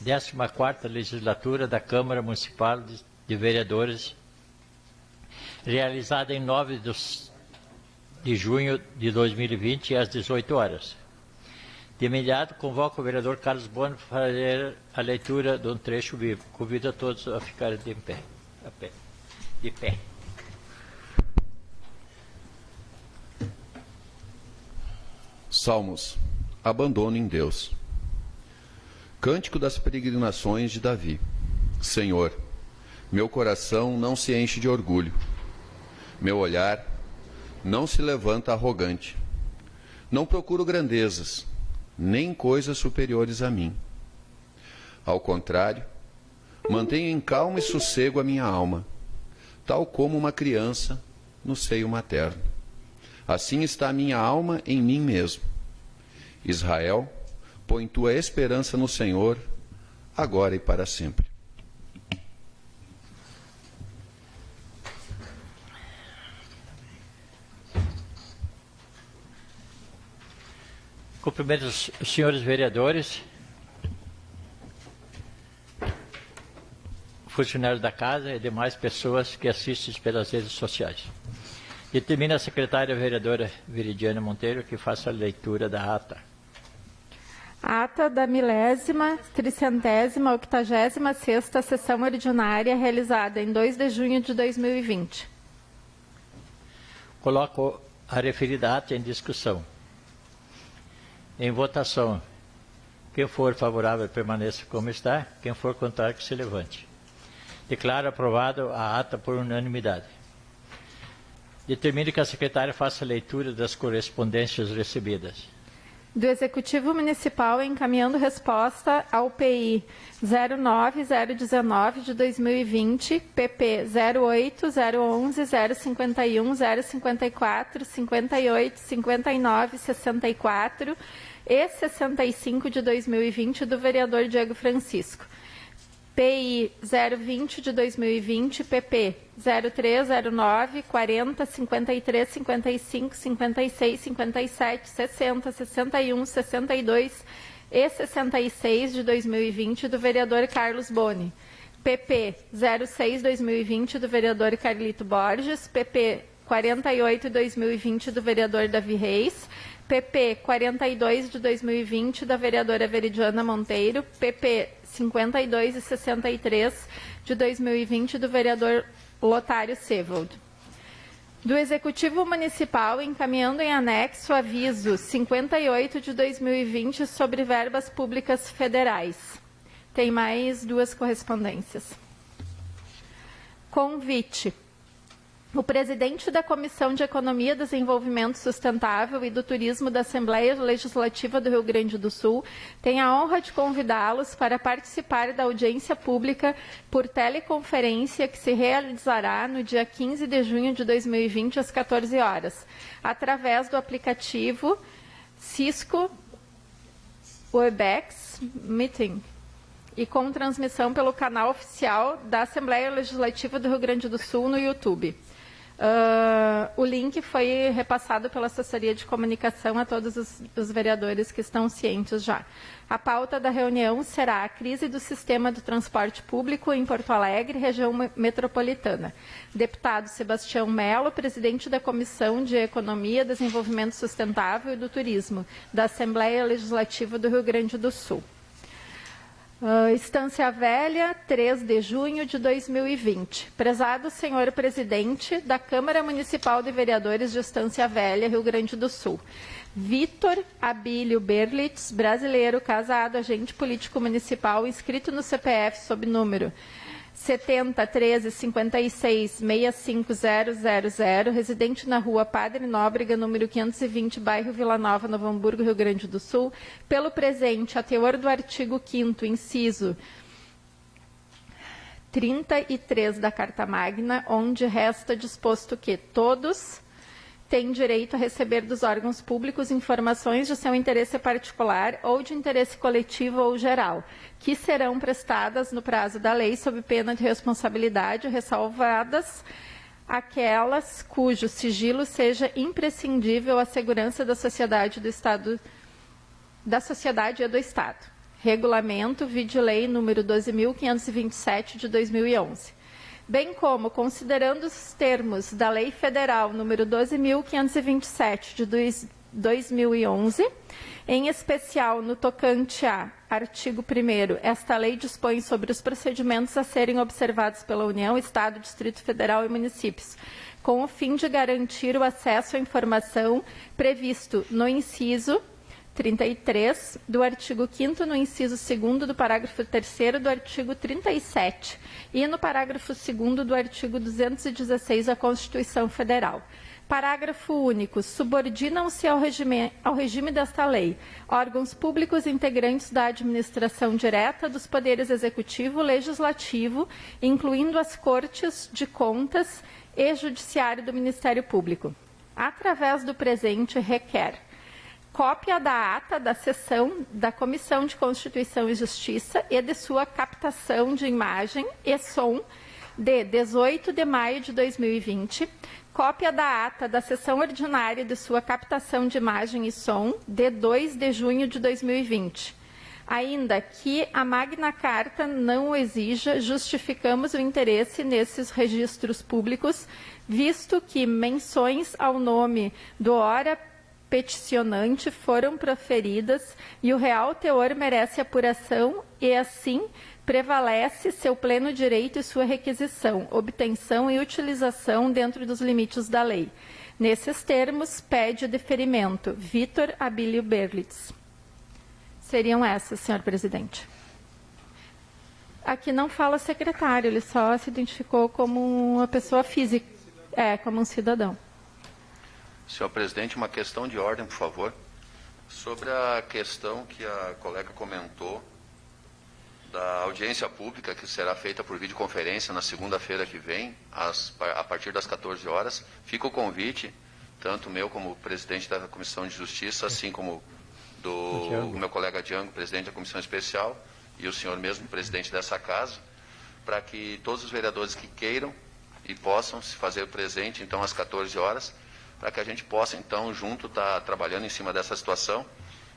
14ª Legislatura da Câmara Municipal de Vereadores, realizada em 9 de junho de 2020, às 18 horas. De imediato, convoco o vereador Carlos Boni para fazer a leitura de um trecho bíblico. Convido a todos a ficarem de pé. De pé. Salmos. Abandono em Deus. Cântico das peregrinações de Davi. Senhor, meu coração não se enche de orgulho. Meu olhar não se levanta arrogante. Não procuro grandezas, nem coisas superiores a mim. Ao contrário, mantenho em calma e sossego a minha alma, tal como uma criança no seio materno. Assim está a minha alma em mim mesmo. Israel, põe tua esperança no Senhor, agora e para sempre. Cumprimento os senhores vereadores, funcionários da casa e demais pessoas que assistem pelas redes sociais. Determina a secretária vereadora Viridiana Monteiro que faça a leitura da ata. Ata da 1036ª sessão ordinária realizada em 2 de junho de 2020. Coloco a referida ata em discussão. Em votação. Quem for favorável permaneça como está. Quem for contrário que se levante. Declaro aprovado a ata por unanimidade. Determino que a secretária faça a leitura das correspondências recebidas. Do Executivo Municipal encaminhando resposta ao PI 09019 de 2020, PP 08, 011, 051, 054, 58, 59, 64 e 65 de 2020 do vereador Diego Francisco. PI 020 de 2020, PP 0309, 40, 53, 55, 56, 57, 60, 61, 62 e 66 de 2020 do vereador Carlos Boni. PP 06 2020 do vereador Carlito Borges, PP 48 2020 do vereador Davi Reis, PP 42 de 2020 da vereadora Veridiana Monteiro, PP 52 e 63 de 2020 do vereador Lotário Sevold. Do Executivo Municipal, encaminhando em anexo aviso 58 de 2020 sobre verbas públicas federais. Tem mais 2 correspondências. Convite. O presidente da Comissão de Economia, Desenvolvimento Sustentável e do Turismo da Assembleia Legislativa do Rio Grande do Sul tem a honra de convidá-los para participar da audiência pública por teleconferência que se realizará no dia 15 de junho de 2020, às 14 horas, através do aplicativo Cisco Webex Meeting e com transmissão pelo canal oficial da Assembleia Legislativa do Rio Grande do Sul no YouTube. O link foi repassado pela assessoria de comunicação a todos os vereadores que estão cientes já. A pauta da reunião será a crise do sistema do transporte público em Porto Alegre, região metropolitana. Deputado Sebastião Melo, presidente da Comissão de Economia, Desenvolvimento Sustentável e do Turismo da Assembleia Legislativa do Rio Grande do Sul. Estância Velha, 3 de junho de 2020. Prezado senhor presidente da Câmara Municipal de Vereadores de Estância Velha, Rio Grande do Sul. Vitor Abílio Berlitz, brasileiro, casado, agente político municipal, inscrito no CPF sob número 70 13 56 65000, residente na rua Padre Nóbrega, número 520, bairro Vila Nova, Novo Hamburgo, Rio Grande do Sul, pelo presente, a teor do artigo 5º, inciso 33 da Carta Magna, onde resta disposto que todos têm direito a receber dos órgãos públicos informações de seu interesse particular ou de interesse coletivo ou geral, que serão prestadas no prazo da lei sob pena de responsabilidade, ressalvadas aquelas cujo sigilo seja imprescindível à segurança da sociedade e do Estado. regulamento, vide lei número 12.527 de 2011. Bem como, considerando os termos da Lei Federal número 12.527 de 2011, em especial no tocante a artigo 1º, esta lei dispõe sobre os procedimentos a serem observados pela União, Estado, Distrito Federal e municípios, com o fim de garantir o acesso à informação previsto no inciso 33 do artigo 5º, no inciso 2º do parágrafo 3º do artigo 37 e no parágrafo 2º do artigo 216 da Constituição Federal. Parágrafo único. Subordinam-se ao regime desta lei órgãos públicos integrantes da administração direta dos poderes executivo, legislativo, incluindo as Cortes de Contas e Judiciário do Ministério Público. Através do presente, requer cópia da ata da sessão da Comissão de Constituição e Justiça e de sua captação de imagem e som de 18 de maio de 2020, cópia da ata da sessão ordinária de sua captação de imagem e som de 2 de junho de 2020. Ainda que a Magna Carta não o exija, justificamos o interesse nesses registros públicos, visto que menções ao nome do ora peticionante foram proferidas e o real teor merece apuração e, assim, prevalece seu pleno direito e sua requisição, obtenção e utilização dentro dos limites da lei. Nesses termos, pede o deferimento. Vitor Abílio Berlitz. Seriam essas, senhor presidente. Aqui não fala secretário, ele só se identificou como uma pessoa física, como um cidadão. Senhor presidente, uma questão de ordem, por favor. Sobre a questão que a colega comentou da audiência pública que será feita por videoconferência na segunda-feira que vem, a partir das 14 horas. Fica o convite, tanto meu como presidente da Comissão de Justiça, assim como do meu colega Django, presidente da Comissão Especial, e o senhor mesmo, presidente dessa casa, para que todos os vereadores que queiram e possam se fazer presente, então, às 14 horas, para que a gente possa, então, junto, estar trabalhando em cima dessa situação,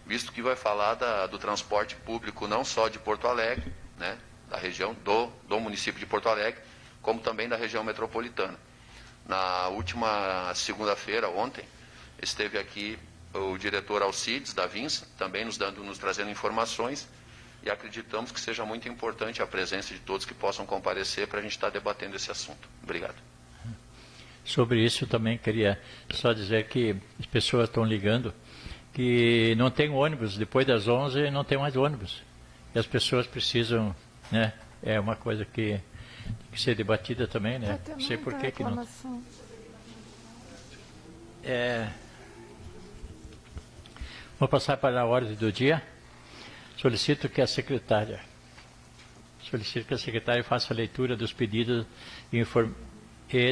visto que vai falar do transporte público não só de Porto Alegre, né, da região do município de Porto Alegre, como também da região metropolitana. Na última segunda-feira, ontem, esteve aqui o diretor Alcides, da Vinça, também nos trazendo informações, e acreditamos que seja muito importante a presença de todos que possam comparecer para a gente estar debatendo esse assunto. Obrigado. Sobre isso também queria só dizer que as pessoas estão ligando que não tem ônibus, depois das 11 não tem mais ônibus. E as pessoas precisam, né, é uma coisa que tem que ser debatida também, né? Não sei por que não. Vou passar para a ordem do dia. Solicito que a secretária faça a leitura dos pedidos e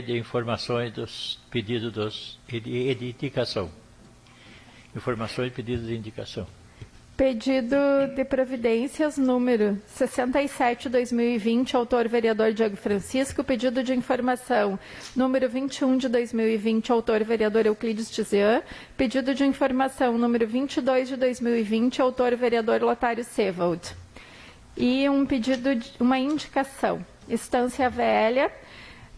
de informações dos pedidos e de indicação. Informações e pedidos de indicação. Pedido de providências número 67/2020, autor vereador Diego Francisco. Pedido de informação número 21 de 2020, autor vereador Euclides Tizian. Pedido de informação número 22 de 2020, autor vereador Lotário Sevald. E uma indicação. Estância Velha,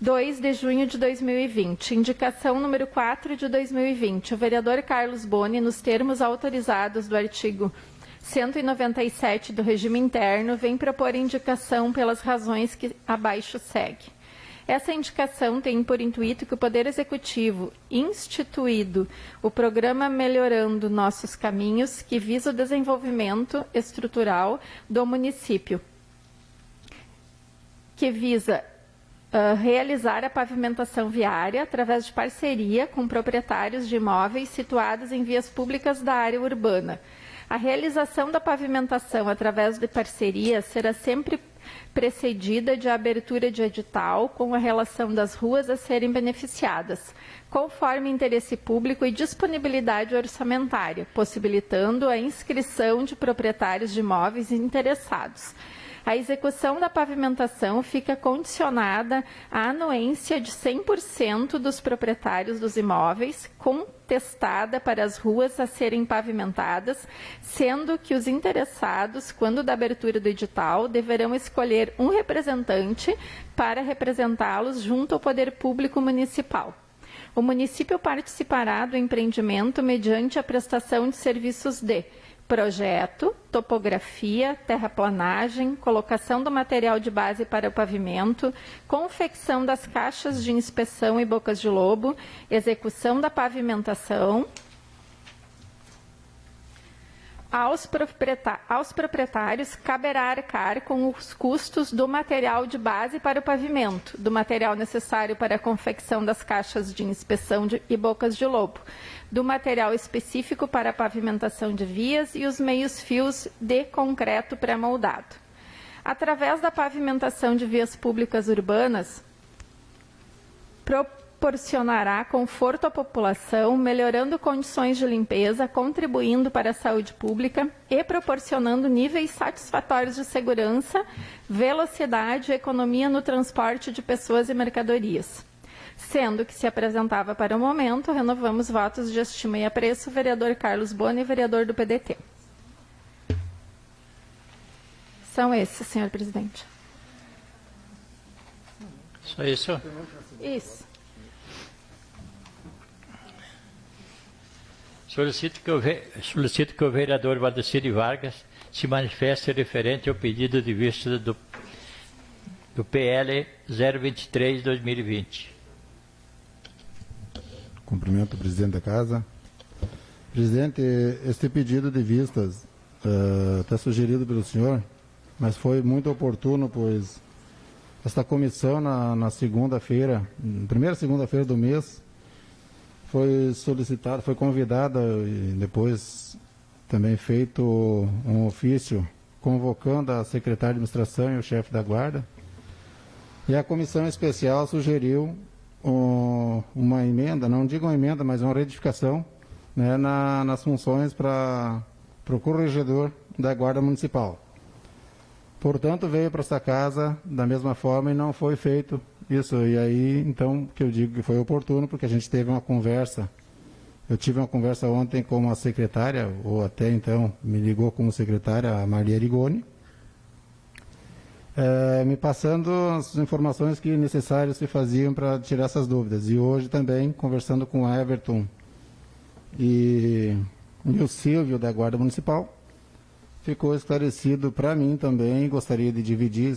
2 de junho de 2020. Indicação número 4 de 2020. O vereador Carlos Boni, nos termos autorizados do artigo 197 do regime interno, vem propor indicação pelas razões que abaixo segue. Essa indicação tem por intuito que o Poder Executivo, instituído o programa Melhorando Nossos Caminhos, que visa o desenvolvimento estrutural do município, que visa realizar a pavimentação viária através de parceria com proprietários de imóveis situados em vias públicas da área urbana. A realização da pavimentação através de parceria será sempre precedida de abertura de edital com a relação das ruas a serem beneficiadas, conforme interesse público e disponibilidade orçamentária, possibilitando a inscrição de proprietários de imóveis interessados. A execução da pavimentação fica condicionada à anuência de 100% dos proprietários dos imóveis, contestada para as ruas a serem pavimentadas, sendo que os interessados, quando da abertura do edital, deverão escolher um representante para representá-los junto ao Poder Público Municipal. O município participará do empreendimento mediante a prestação de serviços de projeto, topografia, terraplanagem, colocação do material de base para o pavimento, confecção das caixas de inspeção e bocas de lobo, execução da pavimentação. Aos proprietários caberá arcar com os custos do material de base para o pavimento, do material necessário para a confecção das caixas de inspeção e bocas de lobo, do material específico para a pavimentação de vias e os meios-fios de concreto pré-moldado. Através da pavimentação de vias públicas urbanas, proporcionará conforto à população, melhorando condições de limpeza, contribuindo para a saúde pública e proporcionando níveis satisfatórios de segurança, velocidade e economia no transporte de pessoas e mercadorias. Sendo que se apresentava para o momento, renovamos votos de estima e apreço, vereador Carlos Boni, vereador do PDT. São esses, senhor presidente. Só isso? Isso. Solicito que o vereador Valdecir Vargas se manifeste referente ao pedido de vista do PL 023/2020. Cumprimento o presidente da casa. Presidente, este pedido de vistas está sugerido pelo senhor, mas foi muito oportuno, pois esta comissão na segunda-feira, primeira segunda-feira do mês, foi solicitada, foi convidada e depois também feito um ofício convocando a secretária de administração e o chefe da guarda. E a comissão especial sugeriu uma emenda, não digo uma emenda, mas uma retificação, né, nas funções para o corregedor da guarda municipal. Portanto, veio para essa casa da mesma forma e não foi feito isso. E aí, então, que eu digo que foi oportuno, porque a gente teve uma conversa. Eu tive uma conversa ontem com a secretária, ou até então me ligou como secretária, a Maria Rigoni, me passando as informações que necessárias se faziam para tirar essas dúvidas. E hoje também, conversando com o Everton e o Silvio da Guarda Municipal, ficou esclarecido para mim também, gostaria de dividir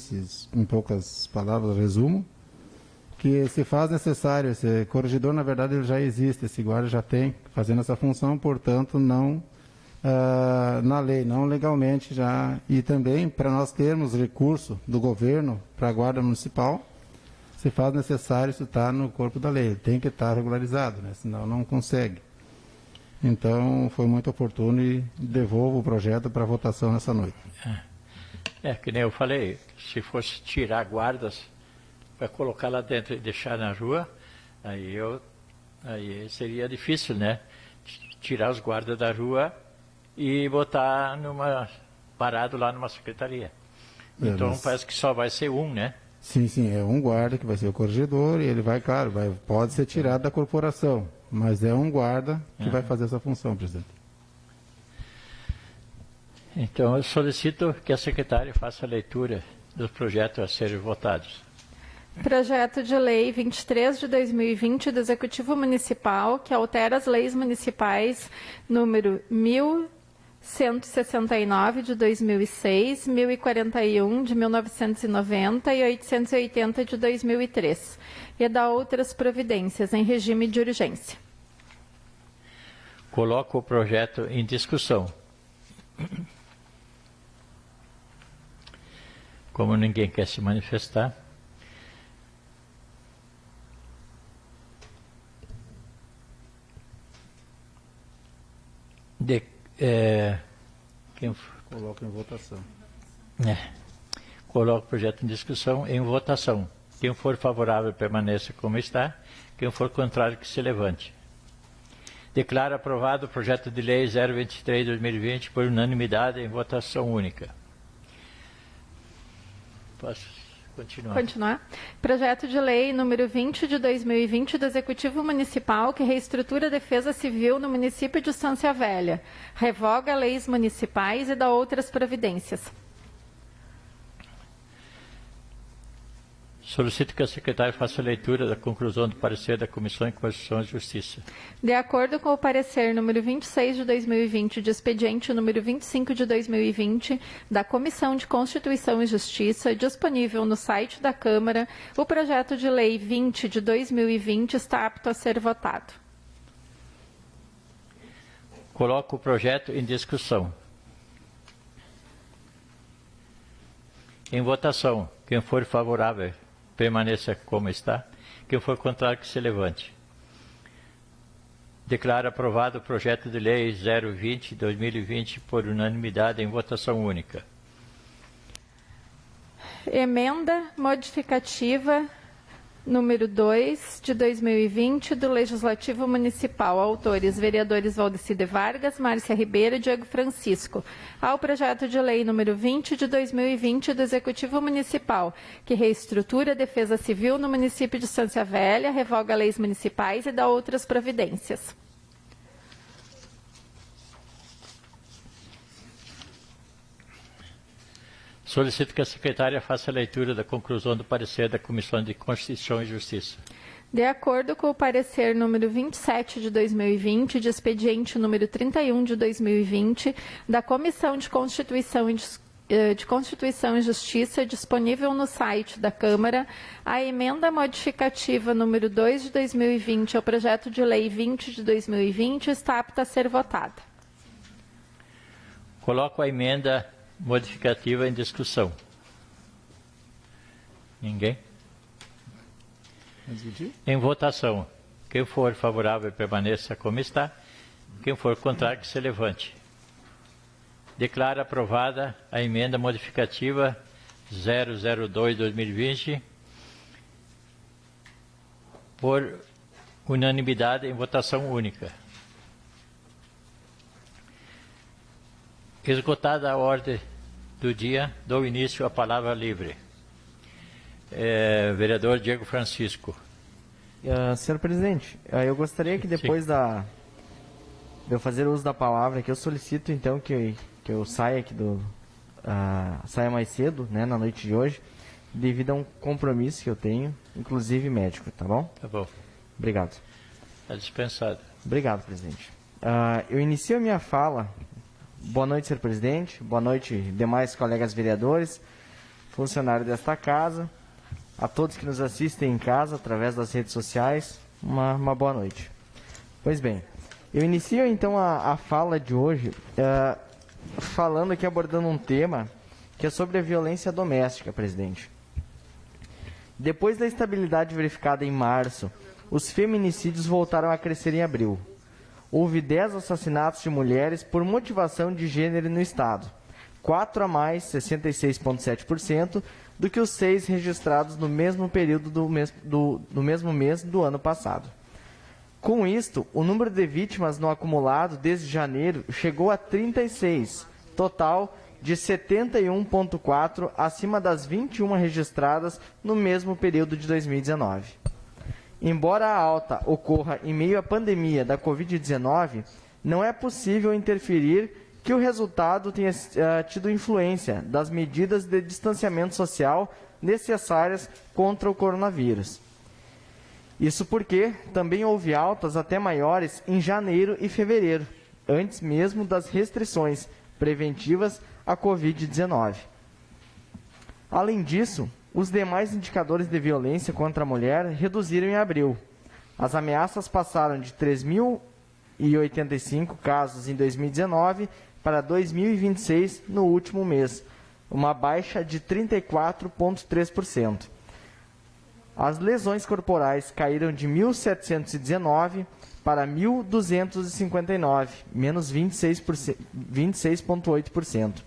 em poucas palavras, resumo, que se faz necessário, esse corregedor, na verdade, ele já existe, esse guarda já tem, fazendo essa função, portanto, não na lei, não legalmente já, e também para nós termos recurso do governo para a guarda municipal, se faz necessário isso estar no corpo da lei, tem que estar regularizado, né? Senão não consegue. Então, foi muito oportuno e devolvo o projeto para votação nessa noite. Que nem eu falei, se fosse tirar guardas para colocar lá dentro e deixar na rua, aí seria difícil, né? Tirar os guardas da rua e botar parado lá numa secretaria. Então, parece que só vai ser um, né? Sim, é um guarda que vai ser o corregedor e ele vai, claro, pode ser tirado da corporação, mas é um guarda que vai fazer essa função, presidente. Então, eu solicito que a secretária faça a leitura dos projetos a serem votados. Projeto de Lei 23 de 2020 do Executivo Municipal, que altera as leis municipais número 1169 de 2006, 1041 de 1990 e 880 de 2003, e dá outras providências em regime de urgência. Coloco o projeto em discussão. Como ninguém quer se manifestar, Coloco em votação. Coloco o projeto em discussão em votação. Quem for favorável permaneça como está, quem for contrário que se levante. Declaro aprovado o projeto de lei 023/2020 por unanimidade em votação única. Posso continuar? Continuar. Projeto de lei número 20 de 2020 do Executivo Municipal que reestrutura a defesa civil no município de Estância Velha, revoga leis municipais e dá outras providências. Solicito que a secretária faça a leitura da conclusão do parecer da Comissão de Constituição e Justiça. De acordo com o parecer número 26 de 2020 de expediente número 25 de 2020 da Comissão de Constituição e Justiça, disponível no site da Câmara, o projeto de lei 20 de 2020 está apto a ser votado. Coloco o projeto em discussão. Em votação, quem for favorável, permaneça como está. Quem for contrário, que se levante. Declaro aprovado o projeto de lei 020/2020 por unanimidade em votação única. Emenda modificativa número 2 de 2020 do Legislativo Municipal. Autores: vereadores Valdeci de Vargas, Márcia Ribeiro e Diego Francisco. Ao projeto de lei número 20 de 2020 do Executivo Municipal, que reestrutura a defesa civil no município de Estância Velha, revoga leis municipais e dá outras providências. Solicito que a secretária faça a leitura da conclusão do parecer da Comissão de Constituição e Justiça. De acordo com o parecer número 27 de 2020, de expediente número 31 de 2020, da Comissão de Constituição e Justiça, disponível no site da Câmara, a emenda modificativa número 2 de 2020 ao projeto de lei 20 de 2020 está apta a ser votada. Coloco a emenda modificativa em discussão. Ninguém? Em votação. Quem for favorável, permaneça como está. Quem for contrário, que se levante. Declaro aprovada a emenda modificativa 002/2020 por unanimidade em votação única. Esgotada a ordem do dia, dou início à palavra livre. Vereador Diego Francisco. Senhor presidente, eu gostaria que depois de eu fazer uso da palavra, que eu solicito então que eu saia aqui saia mais cedo, né, na noite de hoje, devido a um compromisso que eu tenho, inclusive médico, tá bom? Tá bom. Obrigado. Está dispensado. Obrigado, presidente. Eu inicio a minha fala. Boa noite, senhor presidente. Boa noite, demais colegas vereadores, funcionários desta casa, a todos que nos assistem em casa através das redes sociais. Uma boa noite. Pois bem, eu inicio então a fala de hoje falando aqui, abordando um tema que é sobre a violência doméstica, presidente. Depois da estabilidade verificada em março, os feminicídios voltaram a crescer em abril. Houve 10 assassinatos de mulheres por motivação de gênero no estado, 4 a mais, 66,7%, do que os 6 registrados no mesmo período do mesmo mês do ano passado. Com isto, o número de vítimas no acumulado desde janeiro chegou a 36, total de 71,4 acima das 21 registradas no mesmo período de 2019. Embora a alta ocorra em meio à pandemia da Covid-19, não é possível interferir que o resultado tenha tido influência das medidas de distanciamento social necessárias contra o coronavírus. Isso porque também houve altas até maiores em janeiro e fevereiro, antes mesmo das restrições preventivas à Covid-19. Além disso, os demais indicadores de violência contra a mulher reduziram em abril. As ameaças passaram de 3.085 casos em 2019 para 2.026 no último mês, uma baixa de 34,3%. As lesões corporais caíram de 1.719 para 1.259, menos 26,8%.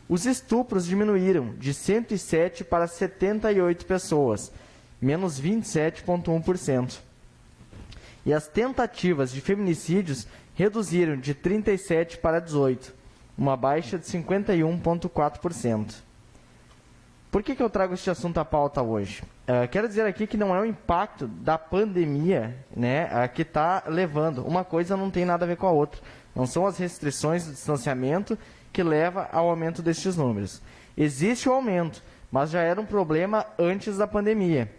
Os estupros diminuíram de 107 para 78 pessoas, menos 27,1%. E as tentativas de feminicídios reduziram de 37 para 18, uma baixa de 51,4%. Por que eu trago este assunto à pauta hoje? Quero dizer aqui que não é o impacto da pandemia, né, que está levando. Uma coisa não tem nada a ver com a outra. Não são as restrições do distanciamento que leva ao aumento destes números. Existe o aumento, mas já era um problema antes da pandemia.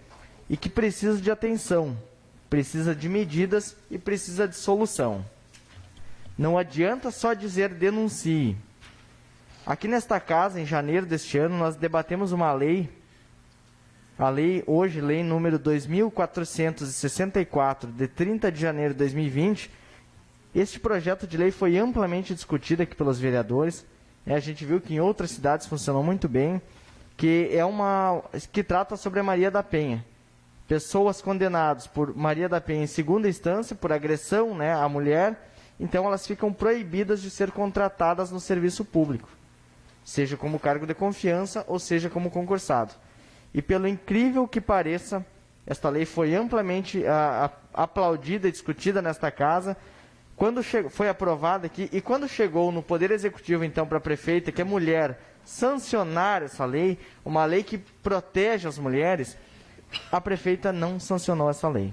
E que precisa de atenção, precisa de medidas e precisa de solução. Não adianta só dizer denuncie. Aqui nesta casa, em janeiro deste ano, nós debatemos uma lei, a lei hoje, lei número 2.464, de 30 de janeiro de 2020. Este projeto de lei foi amplamente discutido aqui pelos vereadores. A gente viu que em outras cidades funcionou muito bem, que trata sobre a Maria da Penha. Pessoas condenadas por Maria da Penha em segunda instância, por agressão, né, à mulher, então elas ficam proibidas de ser contratadas no serviço público, seja como cargo de confiança ou seja como concursado. E pelo incrível que pareça, esta lei foi amplamente aplaudida e discutida nesta casa. Quando foi aprovada aqui, e quando chegou no Poder Executivo, então, para a prefeita, que é mulher, sancionar essa lei, uma lei que protege as mulheres, a prefeita não sancionou essa lei.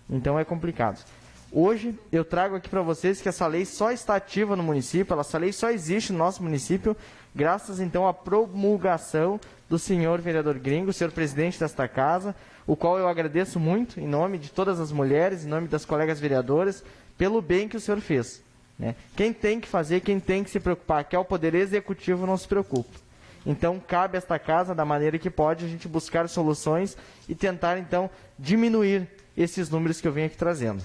Então é complicado. Hoje eu trago aqui para vocês que essa lei só está ativa no município, essa lei só existe no nosso município, graças então à promulgação do senhor vereador Gringo, senhor presidente desta casa, o qual eu agradeço muito, em nome de todas as mulheres, em nome das colegas vereadoras, pelo bem que o senhor fez, né? Quem tem que fazer, quem tem que se preocupar, que é o Poder Executivo, não se preocupa. Então, cabe a esta casa, da maneira que pode, a gente buscar soluções e tentar, então, diminuir esses números que eu venho aqui trazendo.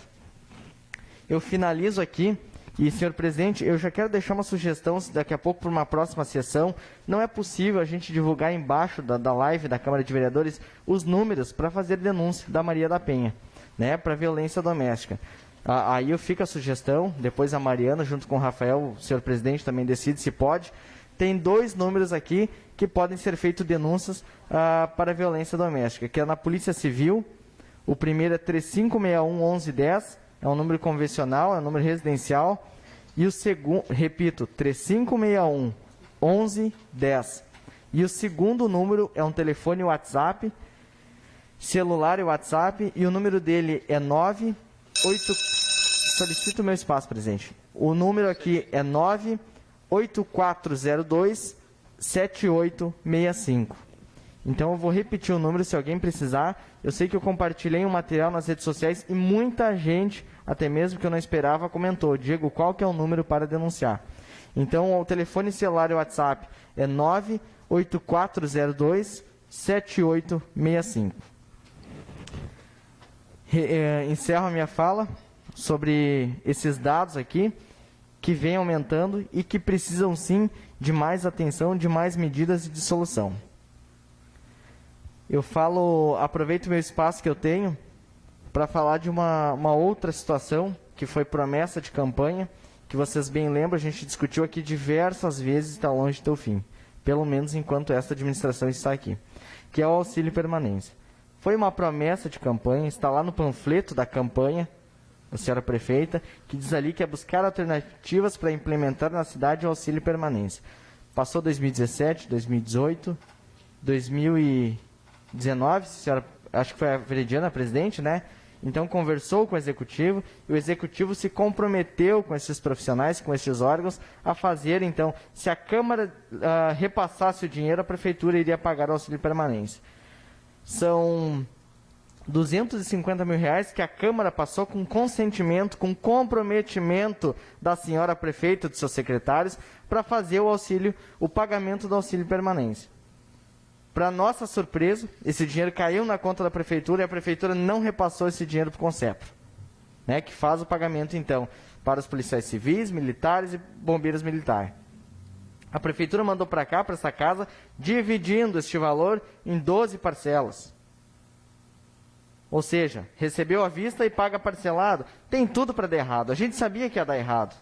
Eu finalizo aqui, e, senhor presidente, eu já quero deixar uma sugestão, daqui a pouco, para uma próxima sessão. Não é possível a gente divulgar embaixo da live da Câmara de Vereadores os números para fazer denúncia da Maria da Penha, né, para violência doméstica. Aí eu fico a sugestão, depois a Mariana, junto com o Rafael, o senhor presidente, também decide se pode. Tem 2 números aqui que podem ser feitas denúncias para violência doméstica, que é na Polícia Civil. O primeiro é 3561-1110, é um número convencional, é um número residencial. E o segundo, repito, 3561-1110. E o segundo número é um telefone WhatsApp, celular e WhatsApp, e o número dele é 98... Solicito o meu espaço, presidente. O número aqui é 98402-7865. Então eu vou repetir o número se alguém precisar. Eu sei que eu compartilhei um material nas redes sociais e muita gente, até mesmo que eu não esperava, comentou: Diego, qual que é o número para denunciar? Então o telefone celular e WhatsApp é 98402-7865. Encerro a minha fala sobre esses dados aqui, que vem aumentando e que precisam sim de mais atenção, de mais medidas e de solução. Eu aproveito o meu espaço que eu tenho para falar de uma outra situação que foi promessa de campanha, que vocês bem lembram, a gente discutiu aqui diversas vezes e está longe de ter o fim, pelo menos enquanto esta administração está aqui, que é o auxílio permanência. Foi uma promessa de campanha, está lá no panfleto da campanha, a senhora prefeita, que diz ali que é buscar alternativas para implementar na cidade o auxílio permanência. Passou 2017, 2018, 2019, a senhora, acho que foi a Veridiana, a presidente, né? Então conversou com o Executivo, e o Executivo se comprometeu com esses profissionais, com esses órgãos, a fazer, então, se a Câmara repassasse o dinheiro, a Prefeitura iria pagar o auxílio permanência. São 250 mil reais que a Câmara passou com consentimento, com comprometimento da senhora prefeita e dos seus secretários para fazer o pagamento do auxílio permanência. Para nossa surpresa, esse dinheiro caiu na conta da Prefeitura e a Prefeitura não repassou esse dinheiro para o Concepro, né, que faz o pagamento, então, para os policiais civis, militares e bombeiros militares. A Prefeitura mandou para cá, para essa casa, dividindo este valor em 12 parcelas. Ou seja, recebeu à vista e paga parcelado. Tem tudo para dar errado. A gente sabia que ia dar errado.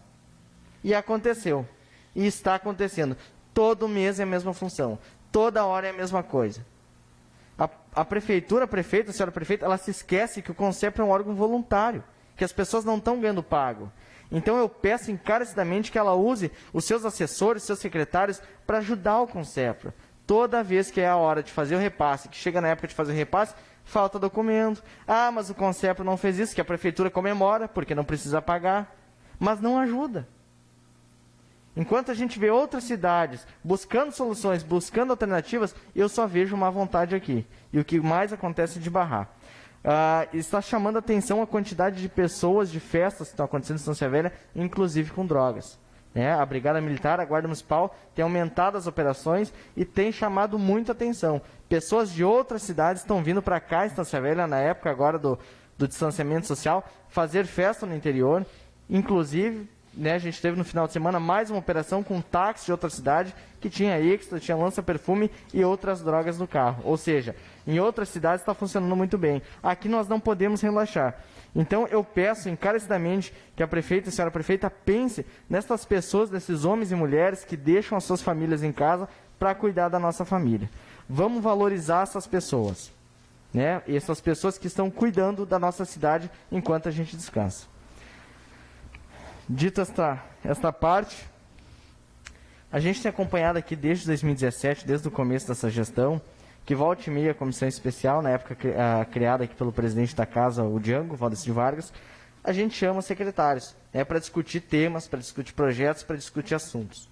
E aconteceu. E está acontecendo. Todo mês é a mesma função. Toda hora é a mesma coisa. A prefeitura, a prefeita, a senhora prefeita, ela se esquece que o Concepro é um órgão voluntário. Que as pessoas não estão ganhando pago. Então eu peço encarecidamente que ela use os seus assessores, seus secretários, para ajudar o Concepro, Toda vez que é a hora de fazer o repasse, que chega na época de fazer o repasse, falta documento. Ah, mas o Concepro não fez isso, que a prefeitura comemora, porque não precisa pagar. Mas não ajuda. Enquanto a gente vê outras cidades buscando soluções, buscando alternativas, eu só vejo má vontade aqui. E o que mais acontece é de barrar. Está chamando a atenção a quantidade de pessoas, de festas que estão acontecendo em Estância Velha, inclusive com drogas. A Brigada Militar, a Guarda Municipal, tem aumentado as operações e tem chamado muita atenção. Pessoas de outras cidades estão vindo para cá, em Estância Velha, na época agora do distanciamento social, fazer festa no interior. Inclusive, a gente teve no final de semana mais uma operação com um táxi de outra cidade que tinha extra, tinha lança-perfume e outras drogas no carro. Ou seja, em outras cidades está funcionando muito bem. Aqui nós não podemos relaxar. Então eu peço encarecidamente que a prefeita, a senhora prefeita, pense nessas pessoas, nesses homens e mulheres que deixam as suas famílias em casa para cuidar da nossa família. Vamos valorizar essas pessoas, E essas pessoas que estão cuidando da nossa cidade enquanto a gente descansa. Dito esta parte, a gente tem acompanhado aqui desde 2017, desde o começo dessa gestão, que volta e meia a comissão especial, na época criada aqui pelo presidente da casa, o Django, Valdeci de Vargas, a gente chama secretários, para discutir temas, para discutir projetos, para discutir assuntos.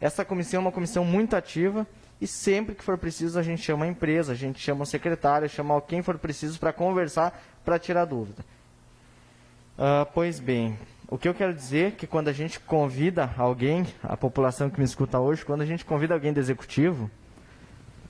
Essa comissão é uma comissão muito ativa e sempre que for preciso a gente chama a empresa, a gente chama o secretário, chama quem for preciso para conversar, para tirar dúvida. Pois bem, o que eu quero dizer é que quando a gente convida alguém, a população que me escuta hoje, quando a gente convida alguém do executivo,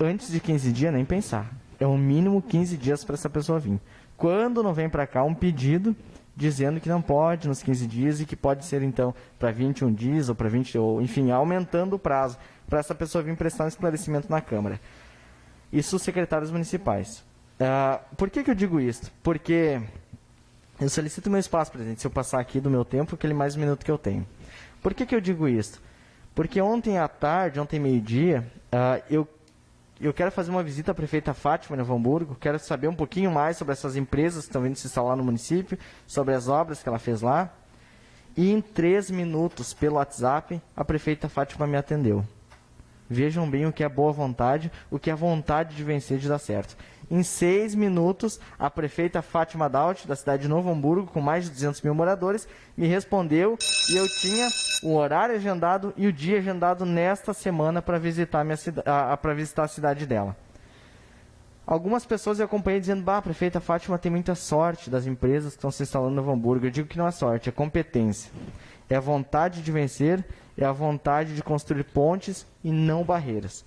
antes de 15 dias, nem pensar. É o mínimo 15 dias para essa pessoa vir. Quando não vem para cá um pedido dizendo que não pode nos 15 dias e que pode ser, então, para 21 dias ou para 20, ou enfim, aumentando o prazo para essa pessoa vir prestar um esclarecimento na Câmara. Isso os secretários municipais. Por que eu digo isso? Porque eu solicito meu espaço, presidente, se eu passar aqui do meu tempo, aquele mais minuto que eu tenho. Por que eu digo isso? Porque ontem à tarde, ontem meio-dia, eu quero fazer uma visita à prefeita Fátima, em Novo Hamburgo, quero saber um pouquinho mais sobre essas empresas que estão vindo se instalar no município, sobre as obras que ela fez lá. E em 3 minutos, pelo WhatsApp, a prefeita Fátima me atendeu. Vejam bem o que é boa vontade, o que é vontade de vencer, de dar certo. Em 6 minutos, a prefeita Fátima Daut, da cidade de Novo Hamburgo, com mais de 200 mil moradores, me respondeu e eu tinha o horário agendado e o dia agendado nesta semana para visitar a cidade dela. Algumas pessoas eu acompanhei dizendo, a prefeita Fátima tem muita sorte das empresas que estão se instalando em Novo Hamburgo. Eu digo que não é sorte, é competência. É a vontade de vencer, é a vontade de construir pontes e não barreiras.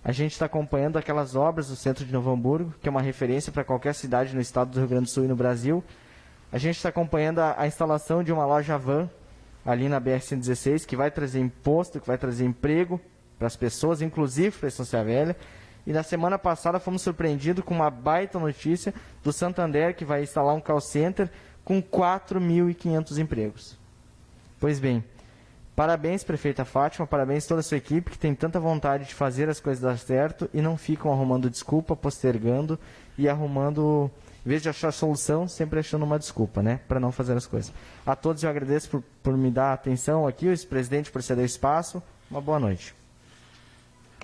A gente está acompanhando aquelas obras do centro de Novo Hamburgo, que é uma referência para qualquer cidade no estado do Rio Grande do Sul e no Brasil. A gente está acompanhando a instalação de uma loja van ali na BR-116, que vai trazer imposto, que vai trazer emprego para as pessoas, inclusive para a Estância Velha. E na semana passada fomos surpreendidos com uma baita notícia do Santander, que vai instalar um call center com 4.500 empregos. Pois bem, parabéns, prefeita Fátima, parabéns toda a sua equipe que tem tanta vontade de fazer as coisas dar certo e não ficam arrumando desculpa, postergando e arrumando, em vez de achar solução, sempre achando uma desculpa, para não fazer as coisas. A todos eu agradeço por me dar atenção aqui, o ex-presidente por ceder espaço. Uma boa noite.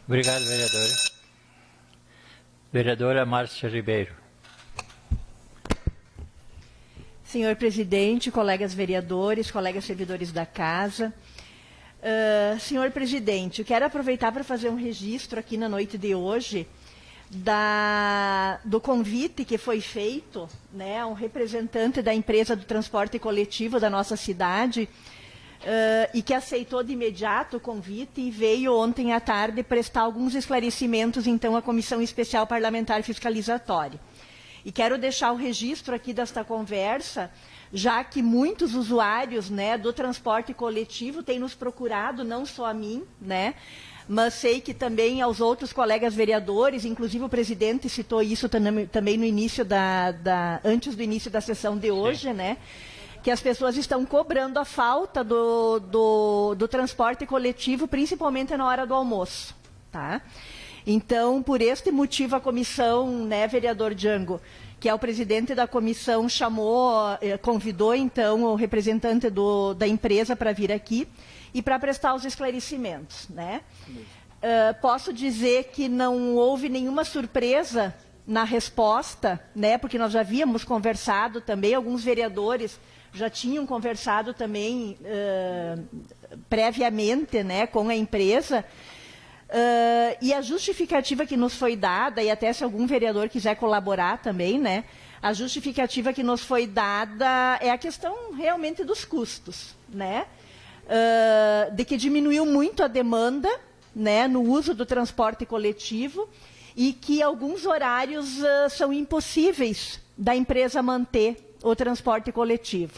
Obrigado, vereador. Vereadora Márcia Ribeiro. Senhor presidente, colegas vereadores, colegas servidores da casa. Senhor presidente, eu quero aproveitar para fazer um registro aqui na noite de hoje do convite que foi feito, a um representante da empresa do transporte coletivo da nossa cidade, e que aceitou de imediato o convite e veio ontem à tarde prestar alguns esclarecimentos, então, à Comissão Especial Parlamentar Fiscalizatória. E quero deixar o registro aqui desta conversa, já que muitos usuários do transporte coletivo têm nos procurado, não só a mim, mas sei que também aos outros colegas vereadores, inclusive o presidente citou isso também no início antes do início da sessão de hoje, que as pessoas estão cobrando a falta do transporte coletivo, principalmente na hora do almoço, tá? Então, por este motivo, a comissão, vereador Django, que é o presidente da comissão, convidou, então, o representante da empresa para vir aqui e para prestar os esclarecimentos, posso dizer que não houve nenhuma surpresa na resposta, né, porque nós já havíamos conversado também, alguns vereadores já tinham conversado também previamente, né, com a empresa, e a justificativa que nos foi dada, e até se algum vereador quiser colaborar também, né, a justificativa que nos foi dada é a questão realmente dos custos, né, de que diminuiu muito a demanda, né, no uso do transporte coletivo, e que alguns horários são impossíveis da empresa manter o transporte coletivo.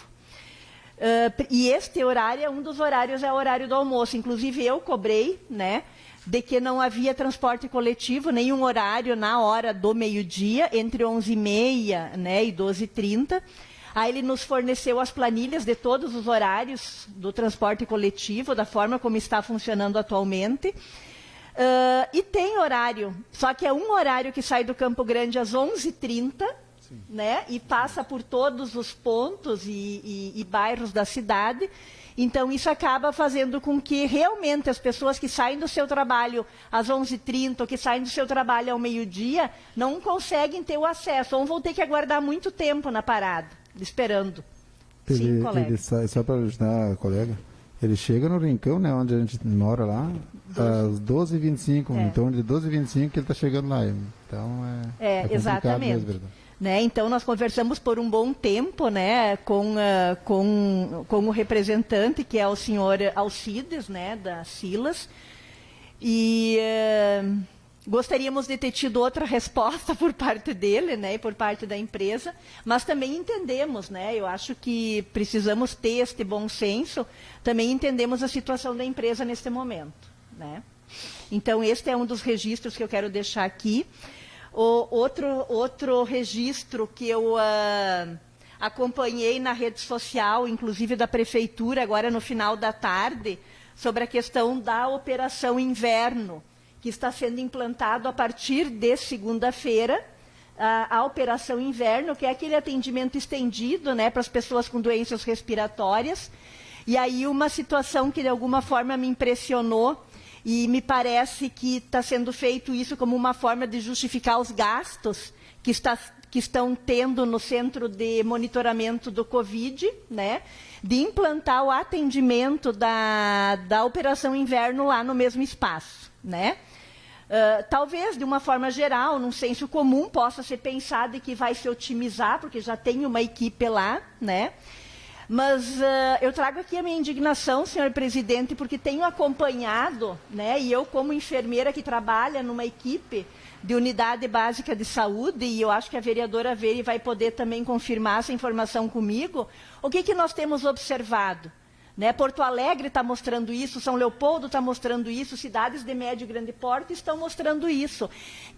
E este horário, um dos horários é o horário do almoço. Inclusive, eu cobrei, né, de que não havia transporte coletivo, nenhum horário na hora do meio-dia, entre 11h30, né, e 12h30. Aí ele nos forneceu as planilhas de todos os horários do transporte coletivo, da forma como está funcionando atualmente. E tem horário, só que é um horário que sai do Campo Grande às 11h30, né, e passa por todos os pontos e bairros da cidade. Então, isso acaba fazendo com que realmente as pessoas que saem do seu trabalho às 11h30, ou que saem do seu trabalho ao meio-dia, não conseguem ter o acesso, ou vão ter que aguardar muito tempo na parada, esperando. Sim, colega. Só para ajudar a colega, ele chega no Rincão, né, onde a gente mora lá, às 12h25, em torno de 12h25 que ele está chegando lá. Então, é exatamente. Mesmo, né? Então, nós conversamos por um bom tempo, né, com o representante, que é o senhor Alcides, né, da Silas, e gostaríamos de ter tido outra resposta por parte dele, né, e por parte da empresa, mas também entendemos, né, eu acho que precisamos ter este bom senso, também entendemos a situação da empresa neste momento, né. Então, este é um dos registros que eu quero deixar aqui. Outro registro que eu acompanhei na rede social, inclusive da Prefeitura, agora no final da tarde, sobre a questão da Operação Inverno, que está sendo implantado a partir de segunda-feira, a Operação Inverno, que é aquele atendimento estendido, né, para as pessoas com doenças respiratórias. E aí uma situação que de alguma forma me impressionou, e me parece que está sendo feito isso como uma forma de justificar os gastos que estão tendo no Centro de Monitoramento do Covid, né, de implantar o atendimento da Operação Inverno lá no mesmo espaço, né. Talvez, de uma forma geral, num senso comum, possa ser pensado que vai se otimizar, porque já tem uma equipe lá, né. Mas eu trago aqui a minha indignação, senhor presidente, porque tenho acompanhado, né, e eu como enfermeira que trabalha numa equipe de unidade básica de saúde, e eu acho que a vereadora Veire vai poder também confirmar essa informação comigo, o que nós temos observado? Né, Porto Alegre está mostrando isso, São Leopoldo está mostrando isso, cidades de médio e grande porte estão mostrando isso,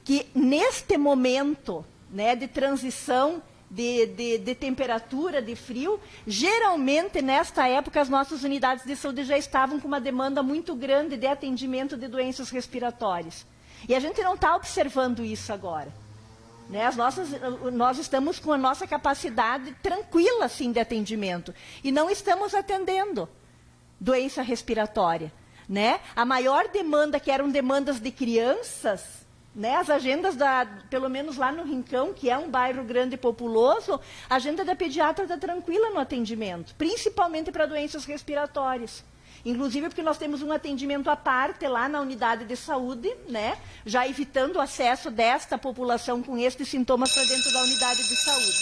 que neste momento, né, de transição de temperatura, de frio, geralmente, nesta época, as nossas unidades de saúde já estavam com uma demanda muito grande de atendimento de doenças respiratórias. E a gente não está observando isso agora. Né? Nós estamos com a nossa capacidade tranquila, assim, de atendimento. E não estamos atendendo doença respiratória. Né? A maior demanda, que eram demandas de crianças, né, as agendas, pelo menos lá no Rincão, que é um bairro grande e populoso, a agenda da pediatra está tranquila no atendimento, principalmente para doenças respiratórias. Inclusive porque nós temos um atendimento à parte lá na unidade de saúde, né, já evitando o acesso desta população com estes sintomas para dentro da unidade de saúde.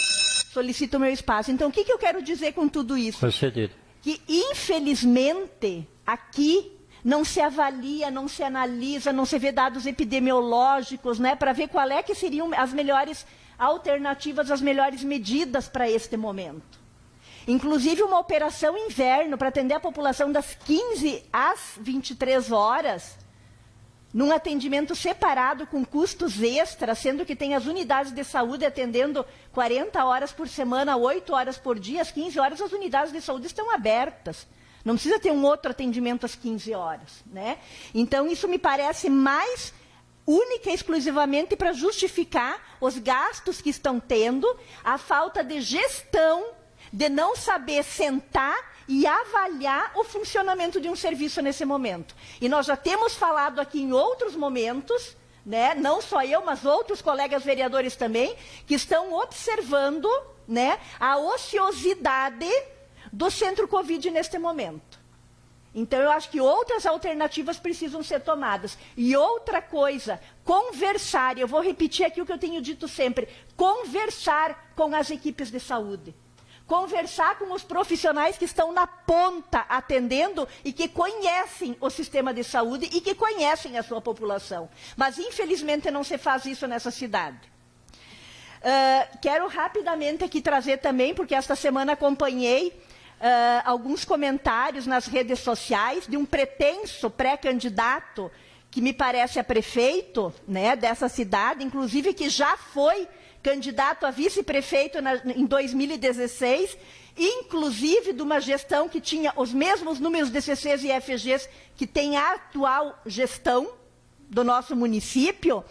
Solicito o meu espaço. Então, o que eu quero dizer com tudo isso? Concedido. Que, infelizmente, aqui não se avalia, não se analisa, não se vê dados epidemiológicos, né, para ver qual é que seriam as melhores alternativas, as melhores medidas para este momento. Inclusive uma operação inverno para atender a população das 15 às 23 horas, num atendimento separado com custos extras, sendo que tem as unidades de saúde atendendo 40 horas por semana, 8 horas por dia, às 15 horas as unidades de saúde estão abertas. Não precisa ter um outro atendimento às 15 horas. Né? Então, isso me parece mais única e exclusivamente para justificar os gastos que estão tendo, a falta de gestão, de não saber sentar e avaliar o funcionamento de um serviço nesse momento. E nós já temos falado aqui em outros momentos, né, não só eu, mas outros colegas vereadores também, que estão observando, né, a ociosidade do Centro Covid neste momento. Então, eu acho que outras alternativas precisam ser tomadas. E outra coisa, conversar, eu vou repetir aqui o que eu tenho dito sempre, conversar com as equipes de saúde. Conversar com os profissionais que estão na ponta atendendo e que conhecem o sistema de saúde e que conhecem a sua população. Mas, infelizmente, não se faz isso nessa cidade. Quero rapidamente aqui trazer também, porque esta semana acompanhei alguns comentários nas redes sociais de um pretenso pré-candidato que me parece a prefeito, né, dessa cidade, inclusive que já foi candidato a vice-prefeito em 2016, inclusive de uma gestão que tinha os mesmos números de CCs e FGs que tem a atual gestão do nosso município,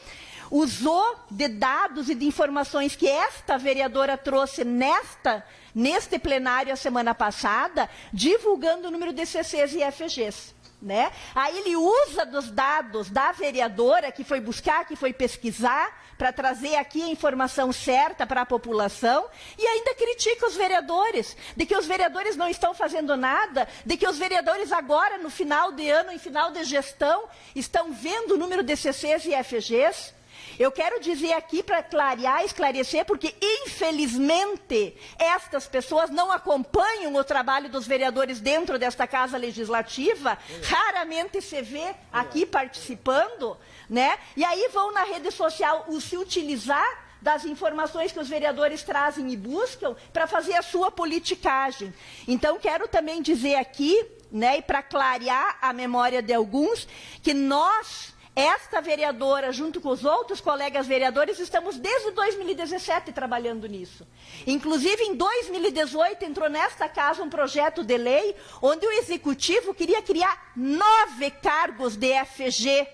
usou de dados e de informações que esta vereadora trouxe neste plenário a semana passada, divulgando o número de CCs e FGs. Né? Aí ele usa dos dados da vereadora, que foi buscar, que foi pesquisar, para trazer aqui a informação certa para a população, e ainda critica os vereadores, de que os vereadores não estão fazendo nada, de que os vereadores agora, no final de ano, em final de gestão, estão vendo o número de CCs e FGs. Eu quero dizer aqui para clarear, esclarecer, porque, infelizmente, estas pessoas não acompanham o trabalho dos vereadores dentro desta Casa Legislativa, raramente se vê aqui participando, né? E aí vão na rede social se utilizar das informações que os vereadores trazem e buscam para fazer a sua politicagem. Então, quero também dizer aqui, né, e para clarear a memória de alguns, que nós, esta vereadora, junto com os outros colegas vereadores, estamos desde 2017 trabalhando nisso. Inclusive, em 2018, entrou nesta casa um projeto de lei onde o Executivo queria criar 9 cargos de FG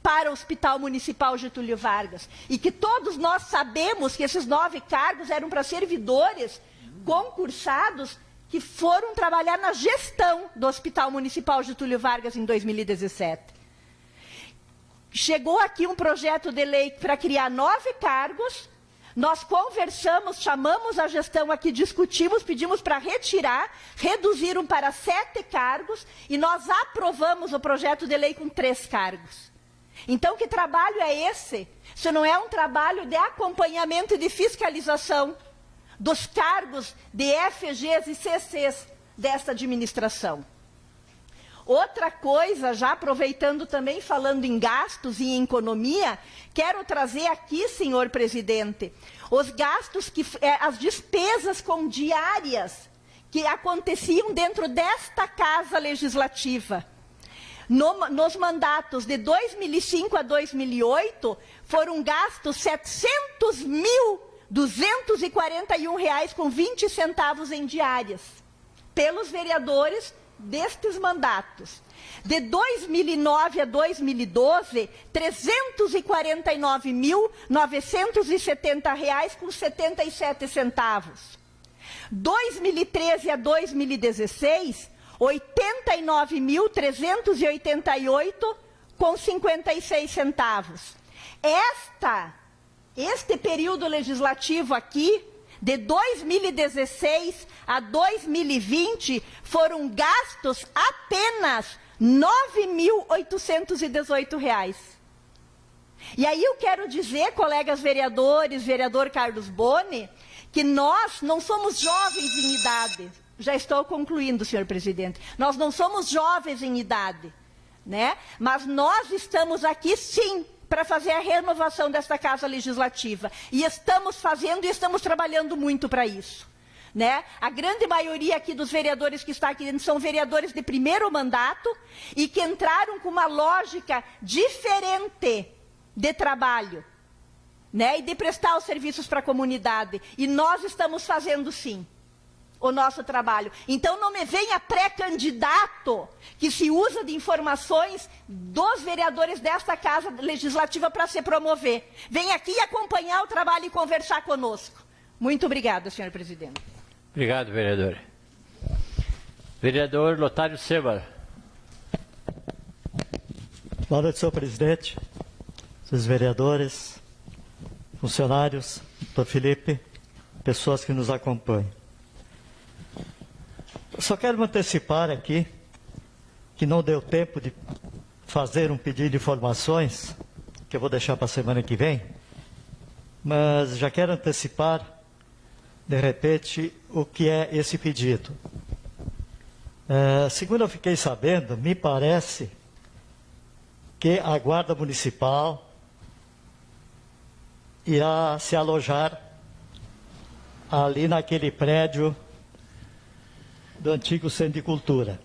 para o Hospital Municipal Getúlio Vargas. E que todos nós sabemos que esses 9 cargos eram para servidores concursados que foram trabalhar na gestão do Hospital Municipal Getúlio Vargas em 2017. Chegou aqui um projeto de lei para criar 9 cargos, nós conversamos, chamamos a gestão aqui, discutimos, pedimos para retirar, reduziram para 7 cargos e nós aprovamos o projeto de lei com 3 cargos. Então, que trabalho é esse? Se não é um trabalho de acompanhamento e de fiscalização dos cargos de FGs e CCs desta administração. Outra coisa, já aproveitando também, falando em gastos e em economia, quero trazer aqui, senhor presidente, os gastos, as despesas com diárias que aconteciam dentro desta Casa Legislativa. Nos mandatos de 2005 a 2008, foram gastos R$ 700.241,20 em diárias, pelos vereadores destes mandatos. De 2009 a 2012, R$ 349.970,77. 2013 a 2016, R$ 89.388,56. Este período legislativo aqui, de 2016 a 2020, foram gastos apenas R$ 9.818. E aí eu quero dizer, colegas vereadores, vereador Carlos Boni, que nós não somos jovens em idade. Já estou concluindo, senhor presidente. Nós não somos jovens em idade, né? Mas nós estamos aqui, sim, para fazer a renovação desta Casa Legislativa. E estamos fazendo e estamos trabalhando muito para isso. Né? A grande maioria aqui dos vereadores que está aqui dentro são vereadores de primeiro mandato e que entraram com uma lógica diferente de trabalho, né? E de prestar os serviços para a comunidade. E nós estamos fazendo, sim, o nosso trabalho. Então, não me venha pré-candidato que se usa de informações dos vereadores desta Casa Legislativa para se promover. Venha aqui acompanhar o trabalho e conversar conosco. Muito obrigada, senhor presidente. Obrigado, vereadora. Vereador Lotário Seber. Boa noite, senhor presidente, senhores vereadores, funcionários, doutor Felipe, pessoas que nos acompanham. Eu só quero me antecipar aqui, que não deu tempo de fazer um pedido de informações, que eu vou deixar para a semana que vem, mas já quero antecipar, de repente, o que é esse pedido. Segundo eu fiquei sabendo, me parece que a Guarda Municipal irá se alojar ali naquele prédio do antigo Centro de Cultura.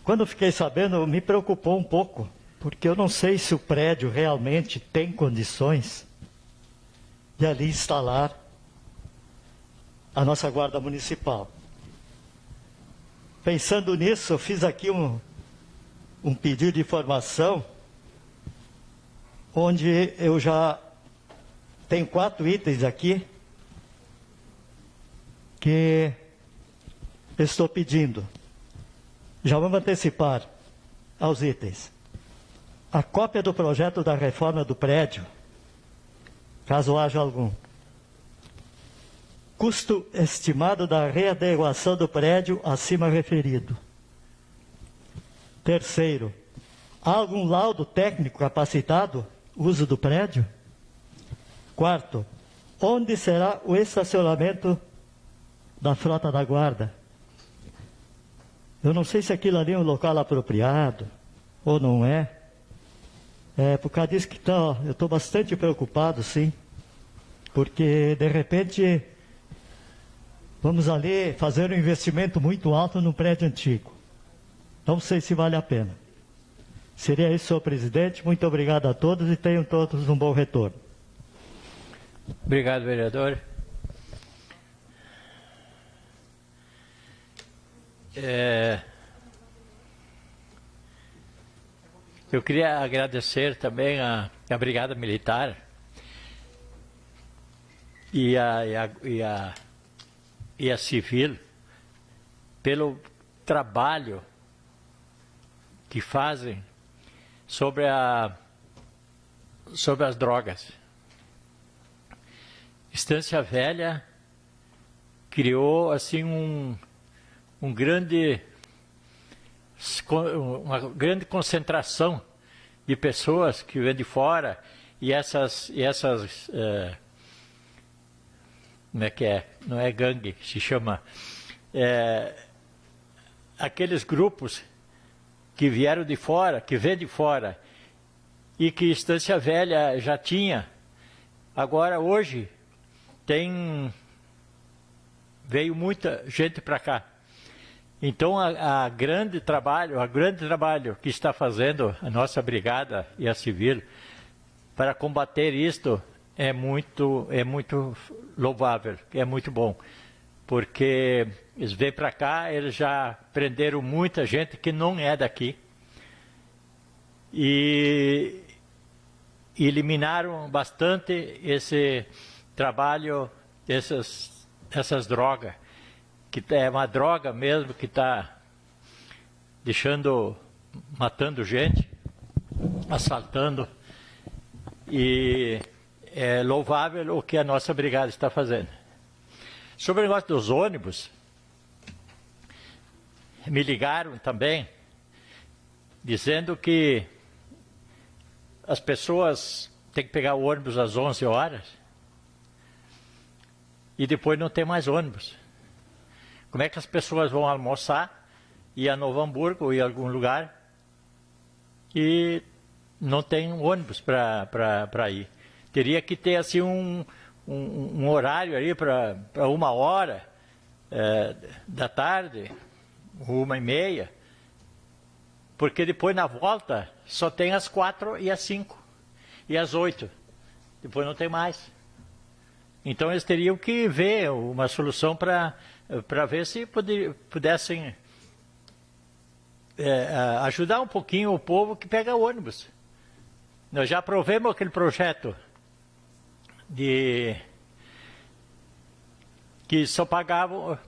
Quando eu fiquei sabendo, me preocupou um pouco, porque eu não sei se o prédio realmente tem condições de ali instalar a nossa Guarda Municipal. Pensando nisso, eu fiz aqui um pedido de informação, onde eu já tenho 4 itens aqui que estou pedindo. Já vamos antecipar aos itens. A cópia do projeto da reforma do prédio, caso haja algum. Custo estimado da readequação do prédio acima referido. Terceiro, há algum laudo técnico capacitado uso do prédio? Quarto, onde será o estacionamento da frota da guarda? Eu não sei se aquilo ali é um local apropriado ou não é. Por causa disso que eu estou bastante preocupado, sim. Porque, de repente, vamos ali fazer um investimento muito alto no prédio antigo. Não sei se vale a pena. Seria isso, senhor presidente. Muito obrigado a todos e tenham todos um bom retorno. Obrigado, vereador. Eu queria agradecer também a Brigada Militar e a Civil pelo trabalho que fazem sobre as drogas. Estância Velha criou assim uma grande concentração de pessoas que vêm de fora e essas como é que é? Não é gangue, se chama aqueles grupos que vieram de fora, que vêm de fora e que Estância Velha já tinha. Agora hoje veio muita gente para cá. Então, o grande trabalho que está fazendo a nossa brigada e a civil para combater isto é muito louvável, é muito bom. Porque eles vêm para cá, eles já prenderam muita gente que não é daqui. E eliminaram bastante esse trabalho, essas drogas. Que é uma droga mesmo que está matando gente, assaltando, e é louvável o que a nossa brigada está fazendo. Sobre o negócio dos ônibus, me ligaram também, dizendo que as pessoas têm que pegar o ônibus às 11 horas, e depois não tem mais ônibus. Como é que as pessoas vão almoçar, ir a Novo Hamburgo ou ir a algum lugar e não tem um ônibus para ir? Teria que ter assim um horário aí para 1h da tarde, 1h30, porque depois na volta só tem às 4 e às 5 e às 8, depois não tem mais. Então eles teriam que ver uma solução para ver se pudessem ajudar um pouquinho o povo que pega ônibus. Nós já aprovamos aquele projeto que só pagavam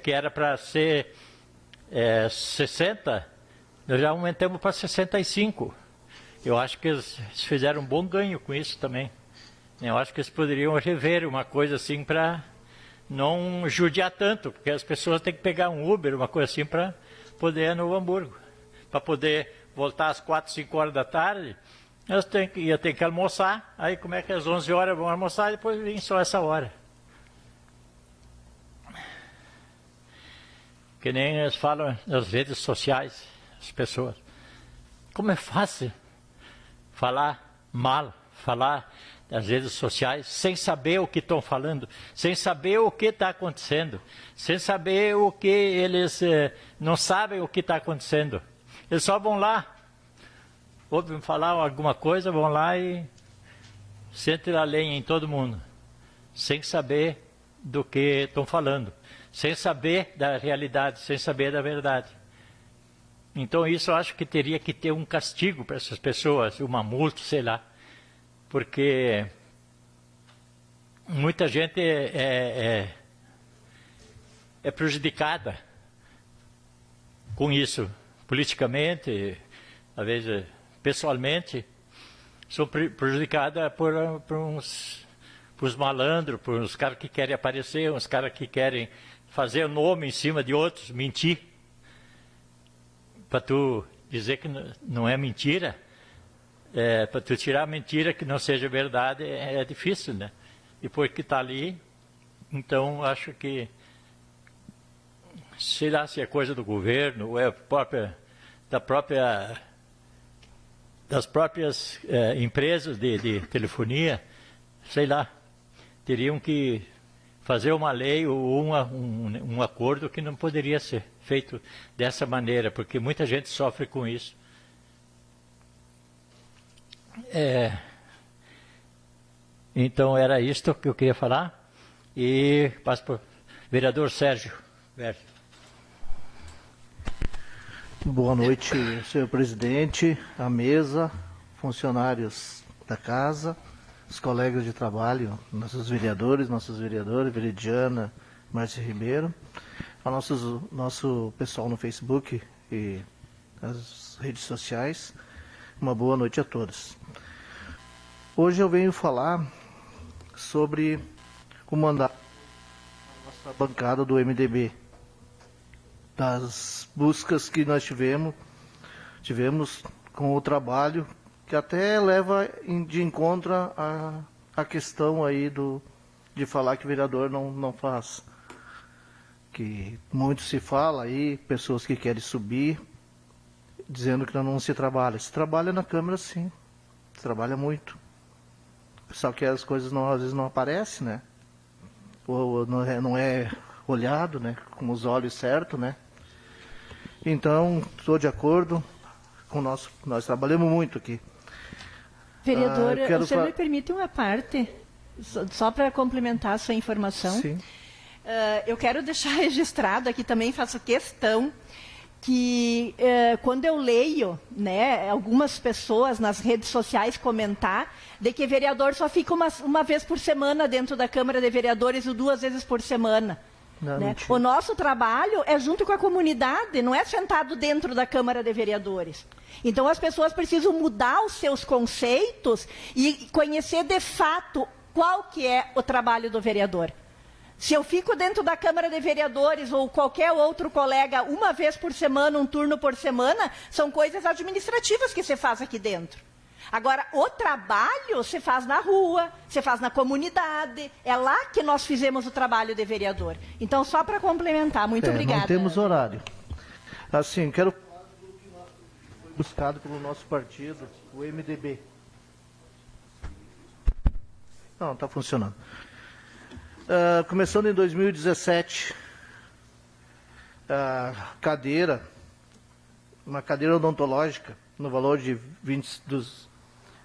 que era para ser 60, nós já aumentamos para 65. Eu acho que eles fizeram um bom ganho com isso também. Eu acho que eles poderiam rever uma coisa assim para não judiar tanto, porque as pessoas têm que pegar um Uber, uma coisa assim, para poder ir no Hamburgo. Para poder voltar às 4, 5 horas da tarde, elas iam ter que almoçar. Aí como é que às 11 horas vão almoçar e depois vem só essa hora? Que nem eles falam nas redes sociais, as pessoas. Como é fácil falar mal, falar nas redes sociais, sem saber o que estão falando, sem saber o que está acontecendo, sem saber o que eles não sabem o que está acontecendo. Eles só vão lá, ouvem falar alguma coisa, vão lá e sentem a lenha em todo mundo, sem saber do que estão falando, sem saber da realidade, sem saber da verdade. Então isso eu acho que teria que ter um castigo para essas pessoas, uma multa, sei lá, porque muita gente é prejudicada com isso, politicamente, às vezes pessoalmente, são prejudicadas por uns malandros, por uns caras que querem aparecer, uns caras que querem fazer o nome em cima de outros, mentir. Para tu dizer que não é mentira, para tu tirar a mentira que não seja verdade, é difícil, né? Depois que está ali, então acho que, sei lá se é coisa do governo, ou é das próprias empresas de telefonia, sei lá, teriam que fazer uma lei ou um acordo que não poderia ser feito dessa maneira, porque muita gente sofre com isso. Então era isto que eu queria falar, e passo para o vereador Sérgio. Boa noite, senhor presidente, a mesa, funcionários da casa, os colegas de trabalho, nossos vereadores, Veridiana, Márcia Ribeiro, ao nosso pessoal no Facebook e nas redes sociais. Uma boa noite a todos. Hoje eu venho falar sobre o mandato da nossa bancada do MDB, das buscas que nós tivemos com o trabalho, que até leva de encontro a questão aí de falar que o vereador não faz. Que muito se fala aí, pessoas que querem subir, dizendo que não se trabalha. Se trabalha na Câmara, sim. Se trabalha muito. Só que as coisas às vezes não aparecem, né? Ou não é olhado, né? Com os olhos certos, né? Então, estou de acordo com nós trabalhamos muito aqui. Vereador, o senhor me permite uma parte, só para complementar a sua informação? Sim. Eu quero deixar registrado aqui também, faço questão, que quando eu leio, né, algumas pessoas nas redes sociais comentar de que vereador só fica uma vez por semana dentro da Câmara de Vereadores ou 2 vezes por semana. Não, né? O nosso trabalho é junto com a comunidade, não é sentado dentro da Câmara de Vereadores. Então as pessoas precisam mudar os seus conceitos e conhecer de fato qual que é o trabalho do vereador. Se eu fico dentro da Câmara de Vereadores ou qualquer outro colega uma vez por semana, um turno por semana, são coisas administrativas que se faz aqui dentro. Agora, o trabalho se faz na rua, se faz na comunidade, é lá que nós fizemos o trabalho de vereador. Então, só para complementar, muito obrigada. Não temos horário. Assim, quero falar do que foi buscado pelo nosso partido, o MDB. Não, está funcionando. Começando em 2017, uma cadeira odontológica, no valor de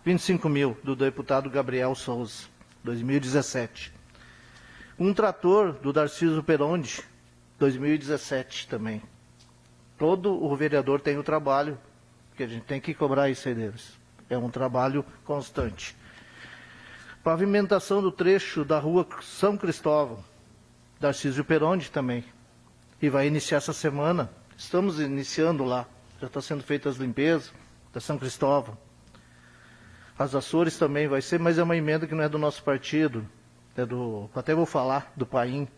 25 mil, do deputado Gabriel Souza, 2017. Um trator do Darciso Peronde, 2017 também. Todo o vereador tem o trabalho, que a gente tem que cobrar isso aí deles. É um trabalho constante. Pavimentação do trecho da rua São Cristóvão, Darciso Peronde também, e vai iniciar essa semana. Estamos iniciando lá, já está sendo feitas as limpezas da São Cristóvão. As Açores também vai ser, mas é uma emenda que não é do nosso partido, até vou falar, do Paim,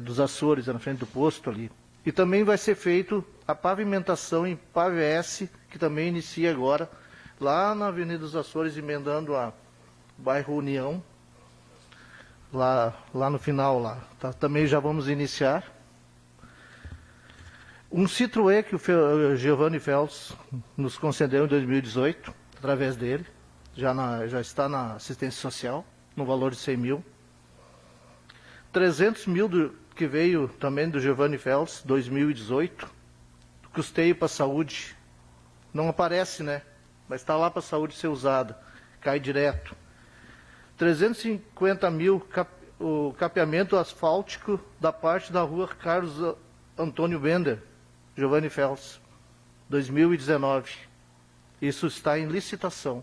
dos Açores, é na frente do posto ali. E também vai ser feito a pavimentação em PAVS, que também inicia agora, lá na Avenida dos Açores, emendando a bairro União, lá no final, lá. Tá, também já vamos iniciar. Um Citroën que o Giovanni Fels nos concedeu em 2018, através dele, já está na assistência social, no valor de 100 mil. 300 mil que veio também do Giovanni Fels, 2018, custeio para a saúde. Não aparece, né? Mas está lá para a saúde ser usada, cai direto. 350 mil o capeamento asfáltico da parte da rua Carlos Antônio Bender, Giovanni Fels, 2019. Isso está em licitação.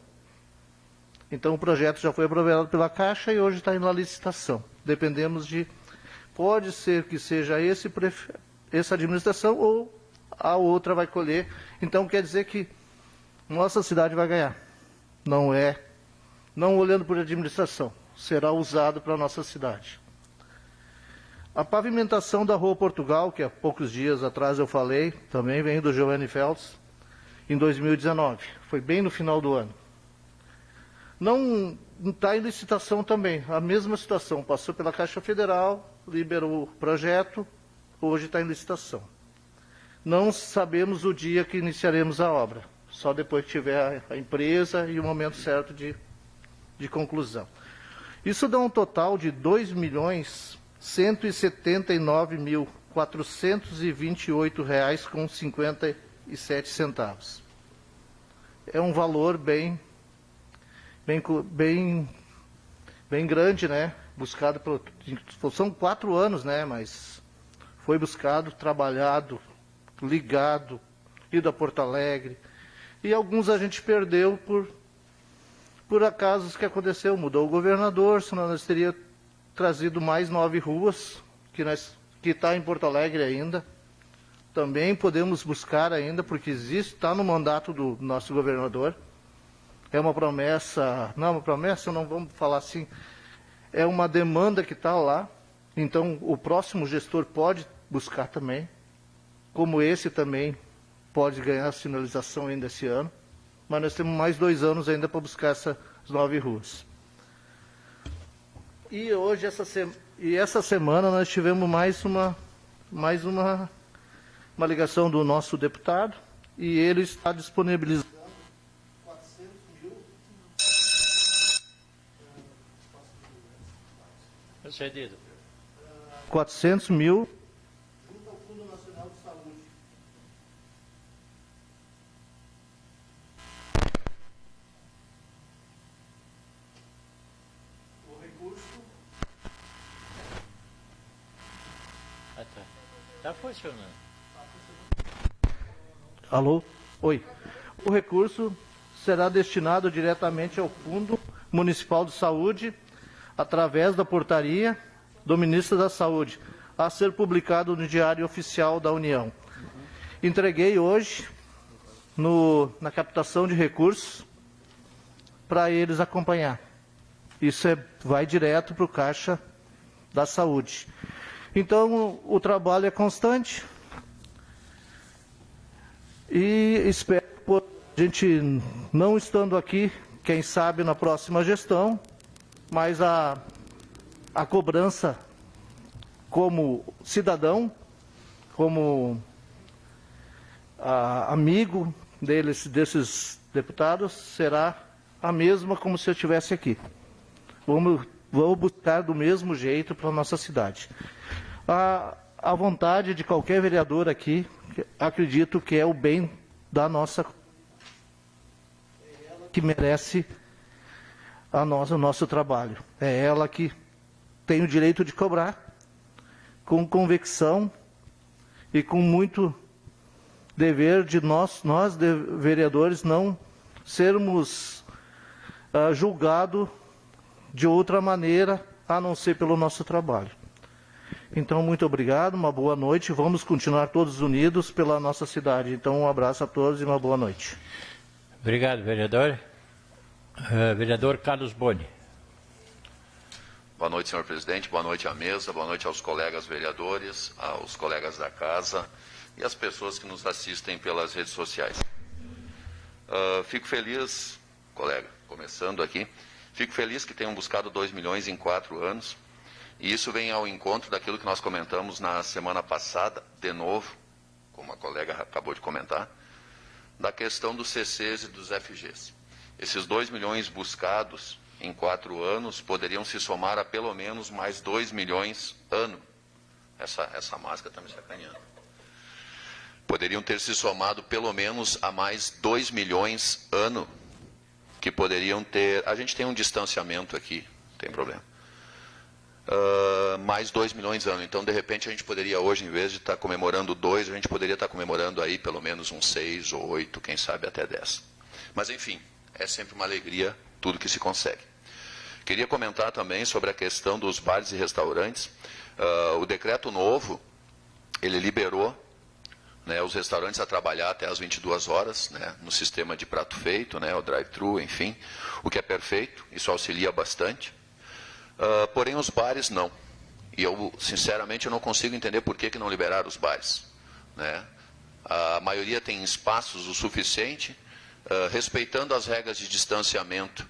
Então o projeto já foi aprovado pela Caixa e hoje está indo à licitação. Dependemos de... Pode ser que seja essa administração ou a outra vai colher. Então quer dizer que nossa cidade vai ganhar. Não olhando por administração, será usado para a nossa cidade. A pavimentação da Rua Portugal, que há poucos dias atrás eu falei, também vem do Giovanni Fels, em 2019. Foi bem no final do ano. Não está em licitação também, a mesma situação. Passou pela Caixa Federal, liberou o projeto, hoje está em licitação. Não sabemos o dia que iniciaremos a obra, só depois que tiver a empresa e o momento certo de conclusão. Isso dá um total de R$ 2.179.428,57. É um valor bem grande, né? Buscado são 4 anos, né? Mas foi buscado, trabalhado, ligado, ido a Porto Alegre. E alguns a gente perdeu por acasos que aconteceu. Mudou o governador, senão nós teríamos trazido mais 9 ruas, que está em Porto Alegre ainda. Também podemos buscar ainda, porque está no mandato do nosso governador. É uma promessa, não vamos falar assim, é uma demanda que está lá. Então o próximo gestor pode buscar também, como esse também pode ganhar a sinalização ainda esse ano. Mas nós temos mais 2 anos ainda para buscar essas 9 ruas. E hoje, essa semana, nós tivemos mais uma ligação do nosso deputado, e ele está disponibilizando 400 mil junto ao Fundo Nacional de Saúde. O recurso... Está funcionando. Alô? Oi. O recurso será destinado diretamente ao Fundo Municipal de Saúde, através da portaria do Ministro da Saúde, a ser publicado no Diário Oficial da União. Entreguei hoje na captação de recursos para eles acompanhar. Isso vai direto para o Caixa da Saúde. Então, o trabalho é constante e espero, a gente não estando aqui, quem sabe na próxima gestão, mas a cobrança como cidadão, como amigo desses deputados, será a mesma como se eu estivesse aqui. Vamos buscar do mesmo jeito para a nossa cidade. A vontade de qualquer vereador aqui, acredito que é o bem da nossa... que merece o nosso trabalho. É ela que tem o direito de cobrar, com convicção e com muito dever de nós vereadores, não sermos julgados de outra maneira, a não ser pelo nosso trabalho. Então, muito obrigado, uma boa noite. Vamos continuar todos unidos pela nossa cidade. Então, um abraço a todos e uma boa noite. Obrigado, vereador. Vereador Carlos Boni. Boa noite, senhor presidente. Boa noite à mesa. Boa noite aos colegas vereadores, aos colegas da casa e às pessoas que nos assistem pelas redes sociais. Fico feliz, colega, começando aqui, fico feliz que tenham buscado 2 milhões em 4 anos. E isso vem ao encontro daquilo que nós comentamos na semana passada, de novo, como a colega acabou de comentar, da questão dos CCs e dos FGs. Esses 2 milhões buscados em 4 anos poderiam se somar a pelo menos mais 2 milhões ano. Essa máscara está me sacaneando. Poderiam ter se somado pelo menos a mais 2 milhões ano, que poderiam ter... A gente tem um distanciamento aqui, não tem problema. Mais 2 milhões ano. Então, de repente, a gente poderia hoje, em vez de estar comemorando 2, a gente poderia estar comemorando aí pelo menos uns 6 ou 8, quem sabe até 10. Mas, enfim, é sempre uma alegria tudo que se consegue. Queria comentar também sobre a questão dos bares e restaurantes. O decreto novo, ele liberou, né, os restaurantes a trabalhar até às 22 horas, né, no sistema de prato feito, né, o drive-thru, enfim, o que é perfeito, isso auxilia bastante. Porém, os bares não. E eu, sinceramente, eu não consigo entender por que não liberaram os bares, né? A maioria tem espaços o suficiente, respeitando as regras de distanciamento.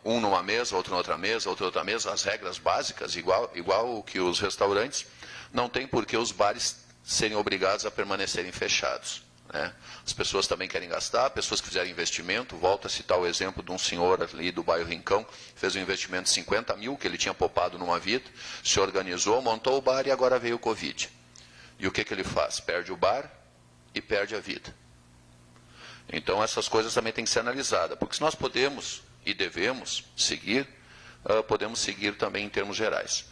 Um numa mesa, outro noutra mesa, outro outra mesa, as regras básicas, igual que os restaurantes, não tem por que os bares serem obrigados a permanecerem fechados, né? As pessoas também querem gastar, pessoas que fizeram investimento, volto a citar o exemplo de um senhor ali do bairro Rincão, fez um investimento de 50 mil, que ele tinha poupado numa vida, se organizou, montou o bar e agora veio o Covid. E o que ele faz? Perde o bar e perde a vida. Então essas coisas também têm que ser analisadas, porque se nós podemos e devemos seguir, podemos seguir também em termos gerais.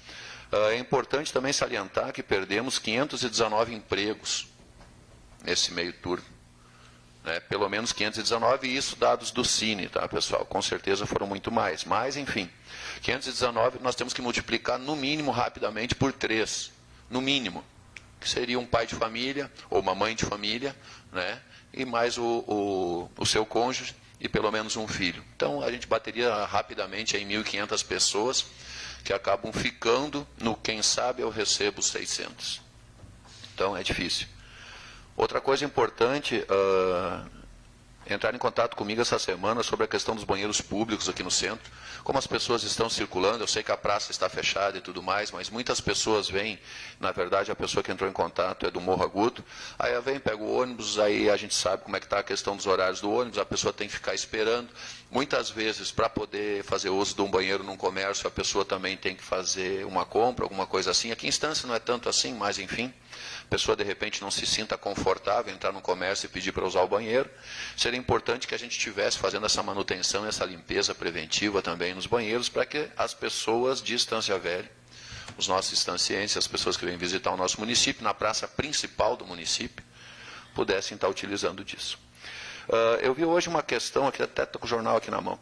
É importante também salientar que perdemos 519 empregos nesse meio turno, né? Pelo menos 519, e isso dados do Cine, tá, pessoal? Com certeza foram muito mais, mas enfim, 519 nós temos que multiplicar no mínimo rapidamente por 3, no mínimo, que seria um pai de família ou uma mãe de família, né? E mais o seu cônjuge e pelo menos um filho. Então a gente bateria rapidamente em 1.500 pessoas que acabam ficando no quem sabe eu recebo 600. Então é difícil. Outra coisa importante, entrar em contato comigo essa semana sobre a questão dos banheiros públicos aqui no centro. Como as pessoas estão circulando, eu sei que a praça está fechada e tudo mais, mas muitas pessoas vêm, na verdade a pessoa que entrou em contato é do Morro Agudo, aí vem, pega o ônibus, aí a gente sabe como é que está a questão dos horários do ônibus, a pessoa tem que ficar esperando. Muitas vezes, para poder fazer uso de um banheiro num comércio, a pessoa também tem que fazer uma compra, alguma coisa assim. Aqui em Estância não é tanto assim, mas enfim, a pessoa de repente não se sinta confortável em entrar no comércio e pedir para usar o banheiro. Seria importante que a gente estivesse fazendo essa manutenção, essa limpeza preventiva também nos banheiros, para que as pessoas de Estância Velha, os nossos estancienses, as pessoas que vêm visitar o nosso município, na praça principal do município, pudessem estar utilizando disso. Eu vi hoje uma questão, aqui até estou com o jornal aqui na mão,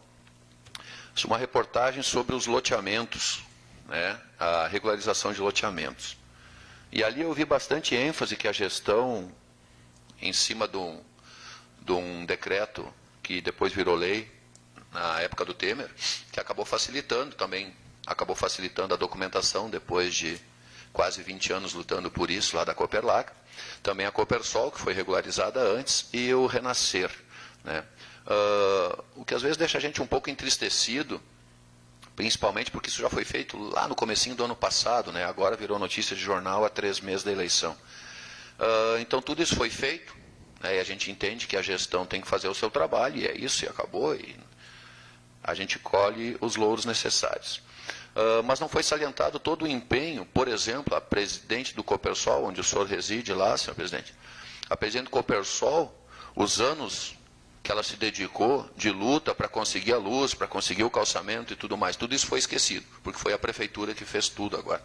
uma reportagem sobre os loteamentos, né, a regularização de loteamentos. E ali eu vi bastante ênfase que a gestão, em cima de um decreto que depois virou lei, na época do Temer, que acabou facilitando também, acabou facilitando a documentação depois de quase 20 anos lutando por isso lá da Coperlac. Também a Copersol, que foi regularizada antes, e o Renascer, né? O que às vezes deixa a gente um pouco entristecido, principalmente porque isso já foi feito lá no comecinho do ano passado, né? Agora virou notícia de jornal há 3 meses da eleição. Então tudo isso foi feito, né? E a gente entende que a gestão tem que fazer o seu trabalho, e é isso, e acabou, e a gente colhe os louros necessários. Mas não foi salientado todo o empenho, por exemplo, a presidente do Copersol, onde o senhor reside lá, senhor presidente, a presidente do Copersol, os anos que ela se dedicou de luta para conseguir a luz, para conseguir o calçamento e tudo mais, tudo isso foi esquecido, porque foi a prefeitura que fez tudo agora.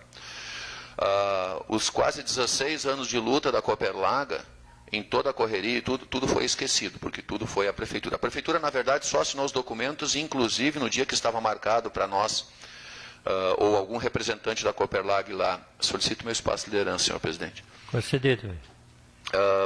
Os quase 16 anos de luta da Coperlaga, em toda a correria e tudo foi esquecido, porque tudo foi a prefeitura. A prefeitura, na verdade, só assinou os documentos, inclusive no dia que estava marcado para nós ou algum representante da Cooperlag lá, solicito meu espaço de liderança, senhor presidente. Concedido.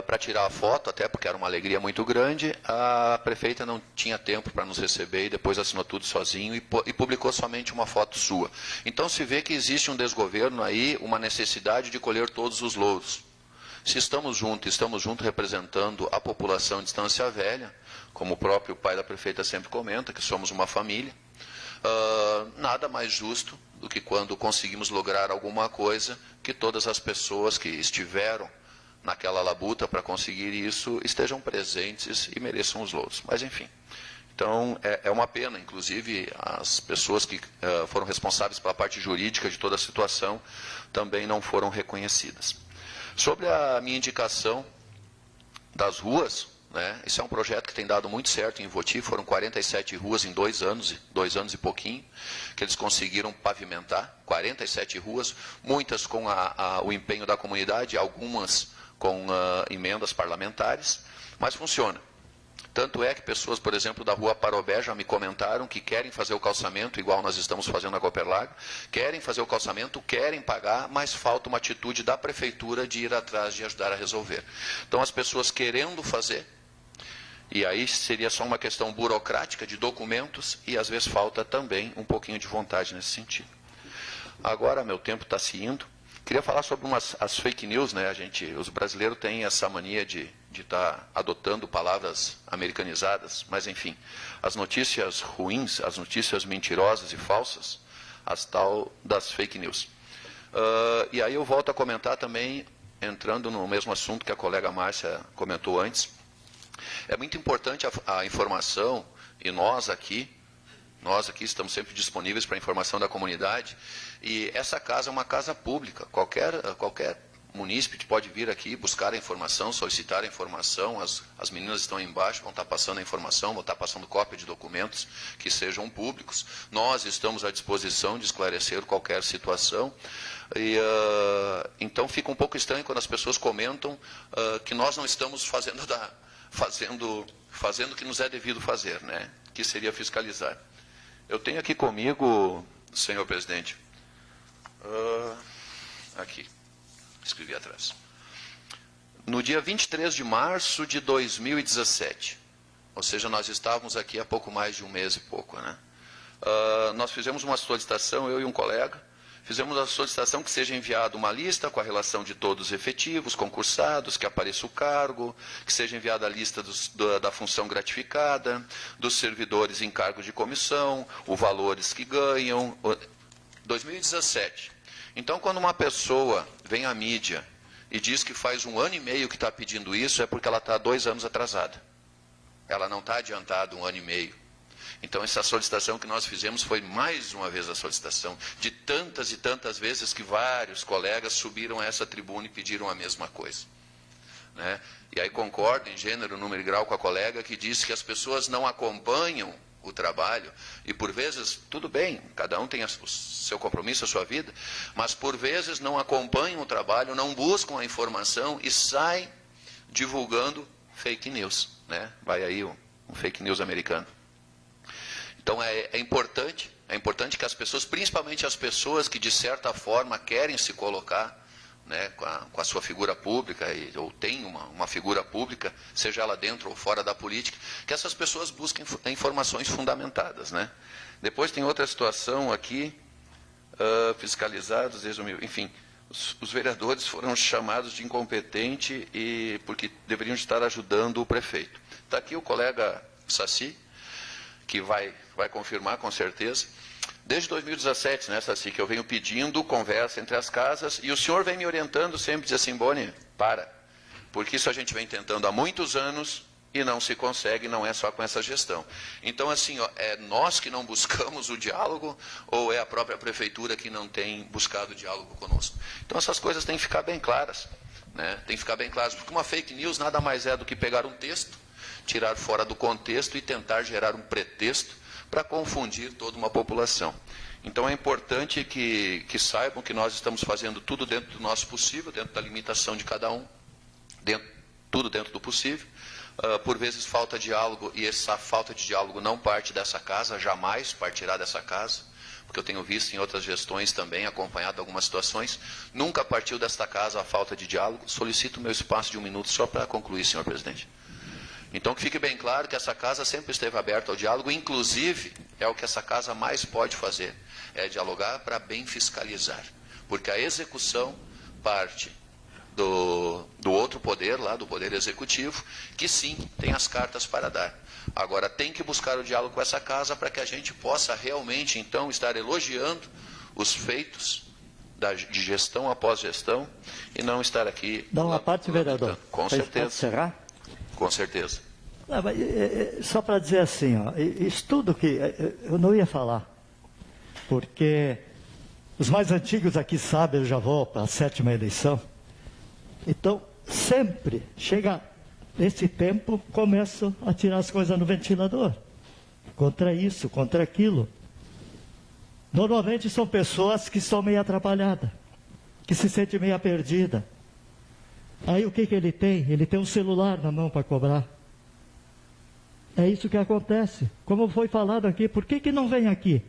Para tirar a foto, até porque era uma alegria muito grande, a prefeita não tinha tempo para nos receber e depois assinou tudo sozinho e publicou somente uma foto sua. Então se vê que existe um desgoverno aí, uma necessidade de colher todos os louros. Se estamos juntos representando a população de Estância Velha, como o próprio pai da prefeita sempre comenta, que somos uma família, nada mais justo do que quando conseguimos lograr alguma coisa, que todas as pessoas que estiveram naquela labuta para conseguir isso estejam presentes e mereçam os louros. Mas, enfim, então é uma pena, inclusive as pessoas que foram responsáveis pela parte jurídica de toda a situação também não foram reconhecidas. Sobre a minha indicação das ruas, né, esse é um projeto que tem dado muito certo em Voti, foram 47 ruas em 2 anos e pouquinho, que eles conseguiram pavimentar, 47 ruas, muitas com o empenho da comunidade, algumas com emendas parlamentares, mas funciona. Tanto é que pessoas, por exemplo, da rua Parobé já me comentaram que querem fazer o calçamento, igual nós estamos fazendo na Cooperlag, querem fazer o calçamento, querem pagar, mas falta uma atitude da prefeitura de ir atrás de ajudar a resolver. Então, as pessoas querendo fazer, e aí seria só uma questão burocrática de documentos, e às vezes falta também um pouquinho de vontade nesse sentido. Agora, meu tempo está se indo. Queria falar sobre as fake news, né? Os brasileiros têm essa mania de estar adotando palavras americanizadas, mas enfim, as notícias ruins, as notícias mentirosas e falsas, as tal das fake news. E aí eu volto a comentar também, entrando no mesmo assunto que a colega Márcia comentou antes, é muito importante a informação, e nós aqui estamos sempre disponíveis para a informação da comunidade, e essa casa é uma casa pública, qualquer munícipe pode vir aqui buscar a informação, solicitar a informação, as meninas estão aí embaixo, vão estar passando a informação, vão estar passando cópia de documentos que sejam públicos, nós estamos à disposição de esclarecer qualquer situação, então fica um pouco estranho quando as pessoas comentam que nós não estamos fazendo o que nos é devido fazer, né? Que seria fiscalizar. Eu tenho aqui comigo, senhor presidente, aqui, escrevi atrás. No dia 23 de março de 2017, ou seja, nós estávamos aqui há pouco mais de um mês e pouco, né? Nós fizemos uma solicitação, eu e um colega, fizemos a solicitação que seja enviada uma lista com a relação de todos os efetivos, concursados, que apareça o cargo, que seja enviada a lista da função gratificada, dos servidores em cargos de comissão, os valores que ganham. 2017. Então, quando uma pessoa vem à mídia e diz que faz 1 ano e meio que está pedindo isso, é porque ela está 2 anos atrasada. Ela não está adiantada 1 ano e meio. Então, essa solicitação que nós fizemos foi mais uma vez a solicitação de tantas e tantas vezes que vários colegas subiram a essa tribuna e pediram a mesma coisa, né? E aí concordo em gênero, número e grau com a colega que disse que as pessoas não acompanham o trabalho e por vezes, tudo bem, cada um tem o seu compromisso, a sua vida, mas por vezes não acompanham o trabalho, não buscam a informação e saem divulgando fake news, né? Vai aí um fake news americano. Então é importante que as pessoas, principalmente as pessoas que de certa forma querem se colocar, né, com a sua figura pública, ou tem uma figura pública, seja ela dentro ou fora da política, que essas pessoas busquem informações fundamentadas, né? Depois tem outra situação aqui, fiscalizados, enfim, os vereadores foram chamados de incompetente porque deveriam estar ajudando o prefeito. Está aqui o colega Saci, que vai confirmar com certeza. Desde 2017, né, Saci, que eu venho pedindo conversa entre as casas, e o senhor vem me orientando sempre, diz assim, Boni, porque isso a gente vem tentando há muitos anos e não se consegue, não é só com essa gestão. Então, assim, é nós que não buscamos o diálogo, ou é a própria prefeitura que não tem buscado o diálogo conosco? Então, essas coisas têm que ficar bem claras, né? Tem que ficar bem claras, porque uma fake news nada mais é do que pegar um texto, tirar fora do contexto e tentar gerar um pretexto para confundir toda uma população. Então é importante que saibam que nós estamos fazendo tudo dentro do nosso possível, dentro da limitação de cada um, tudo dentro do possível. Por vezes falta diálogo, e essa falta de diálogo não parte dessa casa, jamais partirá dessa casa, porque eu tenho visto em outras gestões também, acompanhado algumas situações, nunca partiu desta casa a falta de diálogo. Solicito o meu espaço de 1 minuto só para concluir, senhor presidente. Então, que fique bem claro que essa casa sempre esteve aberta ao diálogo, inclusive é o que essa casa mais pode fazer, é dialogar para bem fiscalizar, porque a execução parte do outro poder, lá do poder executivo, que sim, tem as cartas para dar. Agora, tem que buscar o diálogo com essa casa para que a gente possa realmente, então, estar elogiando os feitos de gestão após gestão e não estar aqui... Dá uma parte, vereador. Com certeza. Pode encerrar? Com certeza. Não, mas, só para dizer assim, ó, isso tudo que eu não ia falar, porque os mais antigos aqui sabem, eu já vou para a 7ª eleição, então sempre chega esse tempo, começo a tirar as coisas no ventilador, contra isso, contra aquilo. Normalmente são pessoas que estão meio atrapalhadas, que se sentem meio perdidas. Aí o que ele tem? Ele tem um celular na mão para cobrar. É isso que acontece. Como foi falado aqui, por que não vem aqui?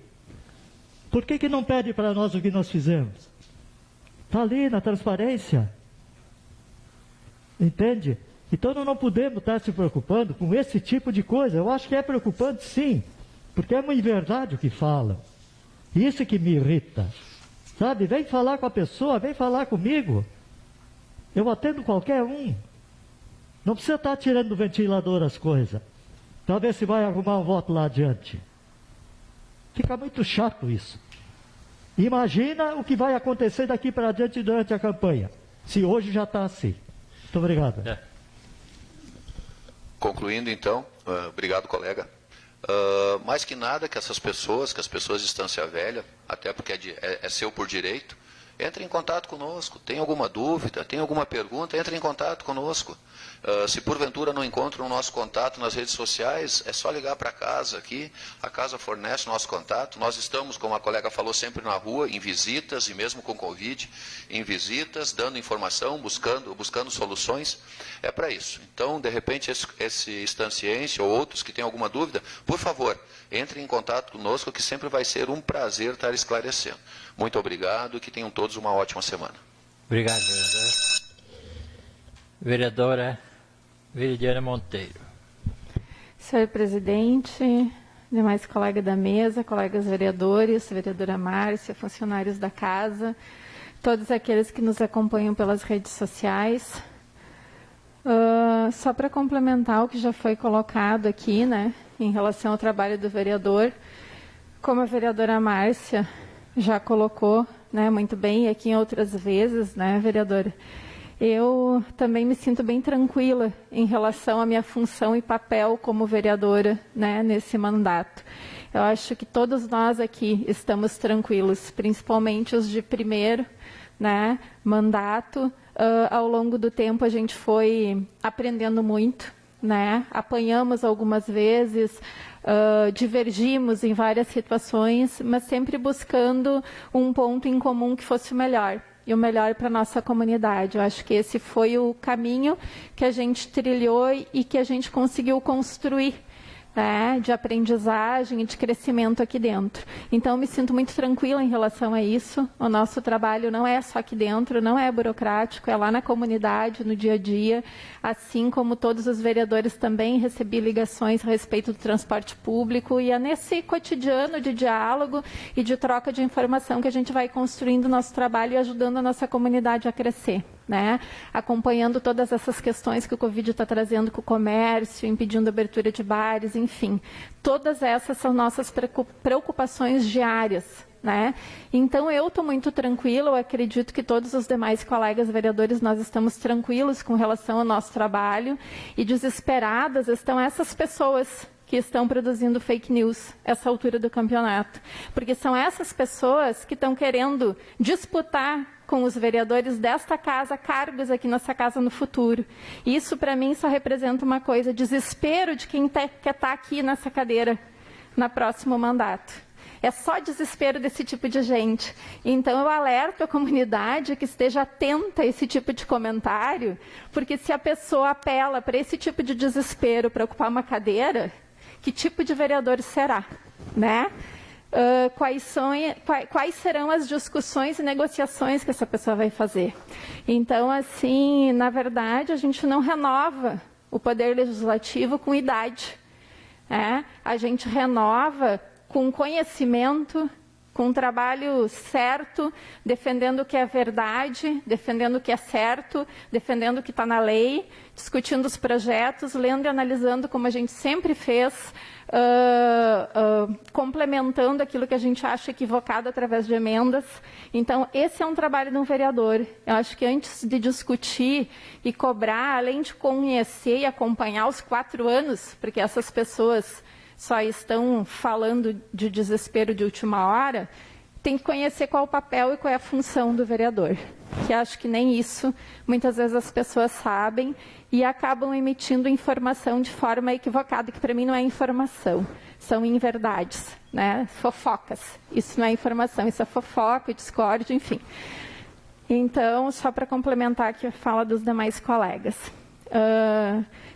Por que não pede para nós o que nós fizemos? Está ali na transparência. Entende? Então nós não podemos estar se preocupando com esse tipo de coisa. Eu acho que é preocupante sim, porque é uma inverdade o que falam. Isso que me irrita. Sabe, vem falar com a pessoa, vem falar comigo. Eu atendo qualquer um. Não precisa estar tirando do ventilador as coisas. Para ver se vai arrumar um voto lá adiante. Fica muito chato isso. Imagina o que vai acontecer daqui para adiante durante a campanha. Se hoje já está assim. Muito obrigado. Concluindo então, obrigado, colega. Mais que nada que as pessoas de Estância Velha, até porque é seu por direito, entre em contato conosco. Tem alguma dúvida, tem alguma pergunta, entre em contato conosco. Se porventura não encontram o nosso contato nas redes sociais, é só ligar para a casa aqui, a casa fornece o nosso contato. Nós estamos, como a colega falou, sempre na rua, em visitas, e mesmo com Covid, em visitas, dando informação, buscando soluções. É para isso. Então, de repente, esse estanciense ou outros que têm alguma dúvida, por favor, entre em contato conosco, que sempre vai ser um prazer estar esclarecendo. Muito obrigado e que tenham todos uma ótima semana. Obrigado, vereador. Vereadora Viridiana Monteiro. Senhor presidente, demais colegas da mesa, colegas vereadores, vereadora Márcia, funcionários da casa, todos aqueles que nos acompanham pelas redes sociais. Só para complementar o que já foi colocado aqui, né, em relação ao trabalho do vereador, como a vereadora Márcia já colocou, né, muito bem, e aqui em outras vezes, né, vereadora, eu também me sinto bem tranquila em relação à minha função e papel como vereadora, né, nesse mandato. Eu acho que todos nós aqui estamos tranquilos, principalmente os de primeiro, né, mandato. Ao longo do tempo a gente foi aprendendo muito, né, apanhamos algumas vezes, divergimos em várias situações, mas sempre buscando um ponto em comum que fosse o melhor. E o melhor para a nossa comunidade. Eu acho que esse foi o caminho que a gente trilhou e que a gente conseguiu construir, né, de aprendizagem e de crescimento aqui dentro. Então, eu me sinto muito tranquila em relação a isso. O nosso trabalho não é só aqui dentro, não é burocrático, é lá na comunidade, no dia a dia. Assim como todos os vereadores também recebi ligações a respeito do transporte público e é nesse cotidiano de diálogo e de troca de informação que a gente vai construindo o nosso trabalho e ajudando a nossa comunidade a crescer, né? Acompanhando todas essas questões que o Covid está trazendo com o comércio, impedindo a abertura de bares, enfim. Todas essas são nossas preocupações diárias, né? Então, eu estou muito tranquila, eu acredito que todos os demais colegas vereadores, nós estamos tranquilos com relação ao nosso trabalho e desesperadas estão essas pessoas que estão produzindo fake news essa altura do campeonato. Porque são essas pessoas que estão querendo disputar com os vereadores desta casa, cargos aqui nessa casa no futuro. Isso, para mim, só representa uma coisa, desespero de quem quer estar aqui nessa cadeira no próximo mandato. É só desespero desse tipo de gente. Então, eu alerto a comunidade que esteja atenta a esse tipo de comentário, porque se a pessoa apela para esse tipo de desespero para ocupar uma cadeira, que tipo de vereador será, né? quais serão as discussões e negociações que essa pessoa vai fazer. Então, assim, na verdade, a gente não renova o Poder Legislativo com idade. A gente renova com conhecimento, com um trabalho certo, defendendo o que é verdade, defendendo o que é certo, defendendo o que está na lei, discutindo os projetos, lendo e analisando como a gente sempre fez, complementando aquilo que a gente acha equivocado através de emendas. Então, esse é um trabalho de um vereador. Eu acho que antes de discutir e cobrar, além de conhecer e acompanhar os 4 anos, porque essas pessoas só estão falando de desespero de última hora, tem que conhecer qual é o papel e qual é a função do vereador. Que acho que nem isso, muitas vezes as pessoas sabem e acabam emitindo informação de forma equivocada, que para mim não é informação, são inverdades, né? Fofocas. Isso não é informação, isso é fofoca, discórdia, enfim. Então, só para complementar aqui a fala dos demais colegas.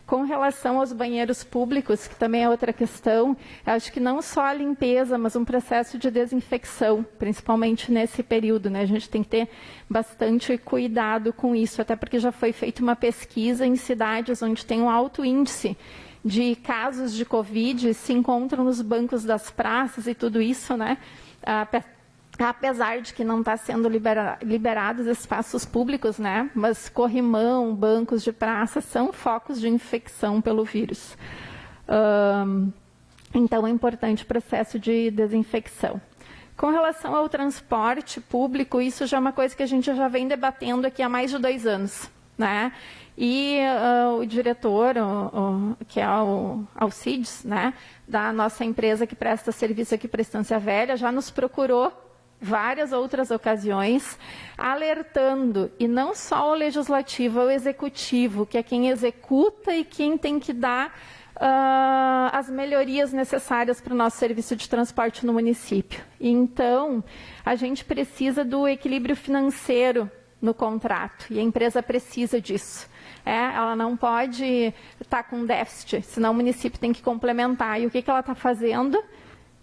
Com relação aos banheiros públicos, que também é outra questão, acho que não só a limpeza, mas um processo de desinfecção, principalmente nesse período, né? A gente tem que ter bastante cuidado com isso, até porque já foi feita uma pesquisa em cidades onde tem um alto índice de casos de Covid, se encontram nos bancos das praças e tudo isso, né? Apesar de que não está sendo liberados espaços públicos, né? Mas corrimão, bancos de praça são focos de infecção pelo vírus. Então, é importante o processo de desinfecção. Com relação ao transporte público, isso já é uma coisa que a gente já vem debatendo aqui há mais de 2 anos, né? E o diretor, que é o Alcides, né, da nossa empresa que presta serviço aqui para a Estância Velha, já nos procurou várias outras ocasiões, alertando, e não só o legislativo, o executivo, que é quem executa e quem tem que dar as melhorias necessárias para o nosso serviço de transporte no município. Então, a gente precisa do equilíbrio financeiro no contrato, e a empresa precisa disso. Ela não pode estar com déficit, senão o município tem que complementar. E o que ela está fazendo?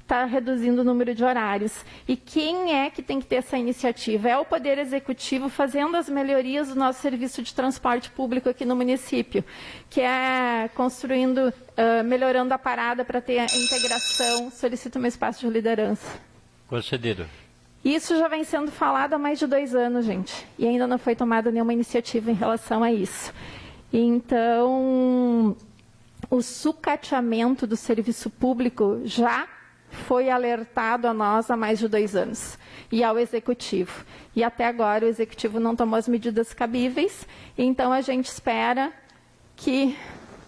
Está reduzindo o número de horários. E quem é que tem que ter essa iniciativa? É o Poder Executivo fazendo as melhorias do nosso serviço de transporte público aqui no município, que é construindo, melhorando a parada para ter a integração. Solicito um espaço de liderança. Concedido. Isso já vem sendo falado há mais de 2 anos, gente, e ainda não foi tomada nenhuma iniciativa em relação a isso. Então, o sucateamento do serviço público já foi alertado a nós há mais de 2 anos, e ao Executivo. E até agora o Executivo não tomou as medidas cabíveis, então a gente espera que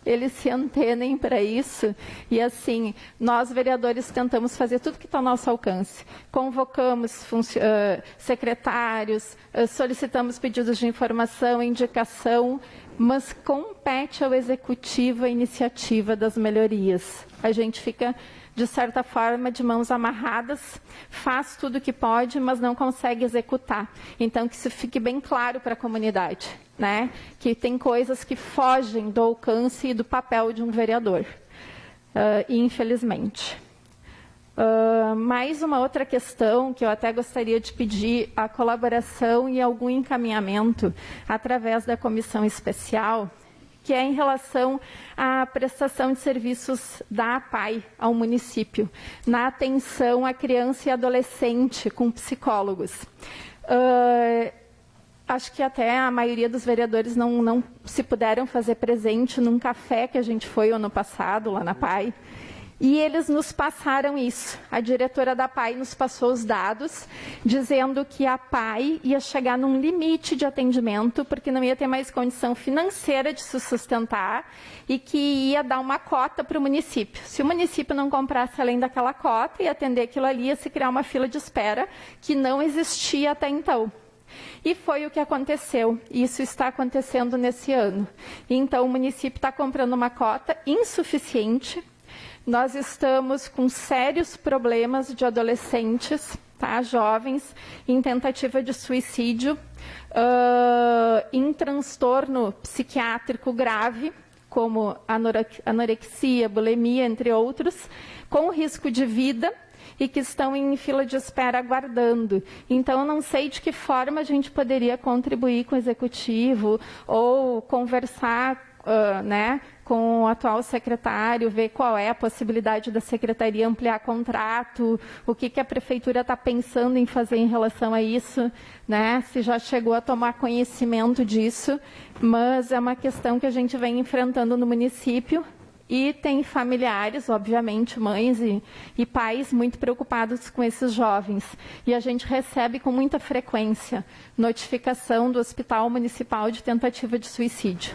eles se antenem para isso. E assim, nós vereadores tentamos fazer tudo que está ao nosso alcance. Convocamos secretários, solicitamos pedidos de informação, indicação, mas compete ao Executivo a iniciativa das melhorias. A gente fica, de certa forma, de mãos amarradas, faz tudo o que pode, mas não consegue executar. Então, que isso fique bem claro para a comunidade, né? Que tem coisas que fogem do alcance e do papel de um vereador, infelizmente. Mais uma outra questão que eu até gostaria de pedir a colaboração e algum encaminhamento através da comissão especial, que é em relação à prestação de serviços da APAI ao município, na atenção à criança e adolescente com psicólogos. Acho que até a maioria dos vereadores não se puderam fazer presente num café que a gente foi ano passado, lá na APAI. E eles nos passaram isso. A diretora da APAI nos passou os dados, dizendo que a APAI ia chegar num limite de atendimento, porque não ia ter mais condição financeira de se sustentar e que ia dar uma cota para o município. Se o município não comprasse além daquela cota e atender aquilo ali, ia se criar uma fila de espera que não existia até então. E foi o que aconteceu. Isso está acontecendo nesse ano. Então, o município está comprando uma cota insuficiente. Nós estamos com sérios problemas de adolescentes, tá, jovens, em tentativa de suicídio, em transtorno psiquiátrico grave, como anorexia, bulimia, entre outros, com risco de vida. e que estão em fila de espera aguardando. Então, eu não sei de que forma a gente poderia contribuir com o Executivo ou conversar com o atual secretário, ver qual é a possibilidade da Secretaria ampliar contrato, o que a Prefeitura está pensando em fazer em relação a isso, né? Se já chegou a tomar conhecimento disso, mas é uma questão que a gente vem enfrentando no município e tem familiares, obviamente, mães e pais muito preocupados com esses jovens. E a gente recebe com muita frequência notificação do Hospital Municipal de tentativa de suicídio.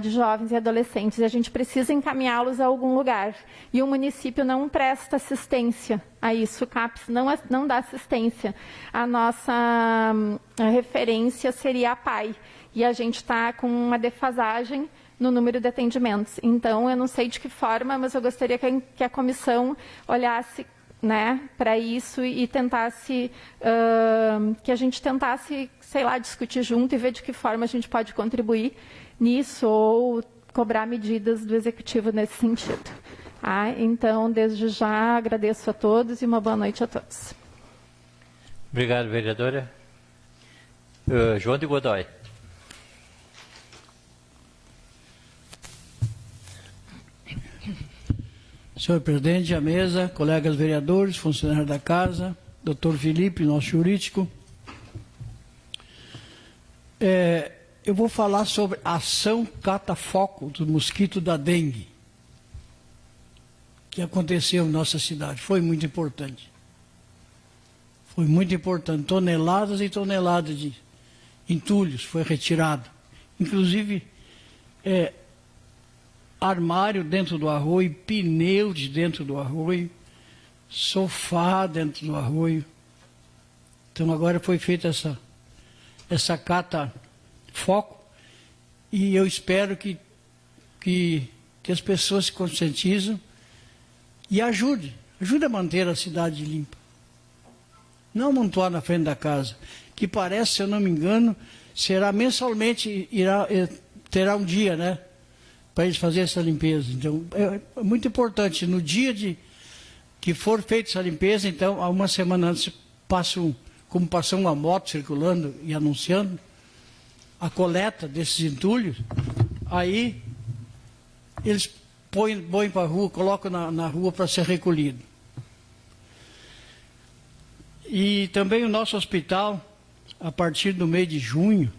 De jovens e adolescentes, e a gente precisa encaminhá-los a algum lugar. E o município não presta assistência a isso, o CAPS não dá assistência. A nossa referência seria a PAI, e a gente está com uma defasagem no número de atendimentos. Então, eu não sei de que forma, mas eu gostaria que a comissão olhasse, né, para isso e tentasse, que a gente tentasse, sei lá, discutir junto e ver de que forma a gente pode contribuir nisso ou cobrar medidas do Executivo nesse sentido. Então, desde já, agradeço a todos e uma boa noite a todos. Obrigado, vereadora. João de Godoy. Senhor presidente, a mesa, colegas vereadores, funcionários da casa, doutor Felipe, nosso jurídico. Eu vou falar sobre a ação cata-foco do mosquito da dengue, que aconteceu em nossa cidade. Foi muito importante. Foi muito importante. Toneladas e toneladas de entulhos foi retirado. Inclusive, armário dentro do arroio, pneus dentro do arroio, sofá dentro do arroio. Então, agora foi feita essa cata-foco e eu espero que as pessoas se conscientizem e ajudem a manter a cidade limpa. Não amontoar na frente da casa, que parece, se eu não me engano, será mensalmente, terá um dia, né, para eles fazerem essa limpeza. Então, é muito importante, no dia que for feita essa limpeza, então, há uma semana antes, como passou uma moto circulando e anunciando a coleta desses entulhos, aí eles põem para a rua, colocam na rua para ser recolhido. E também o nosso hospital, a partir do mês de junho,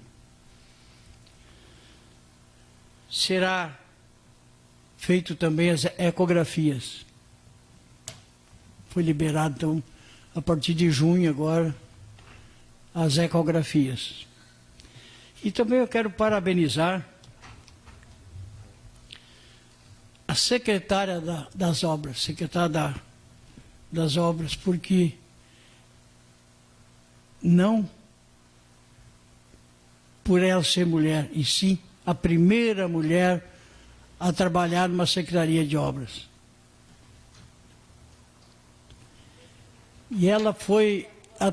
será feito também as ecografias. Foi liberado, então, a partir de junho agora, as ecografias. E também eu quero parabenizar a secretária das obras, secretária das obras, porque não por ela ser mulher, e sim a primeira mulher a trabalhar numa secretaria de obras. E ela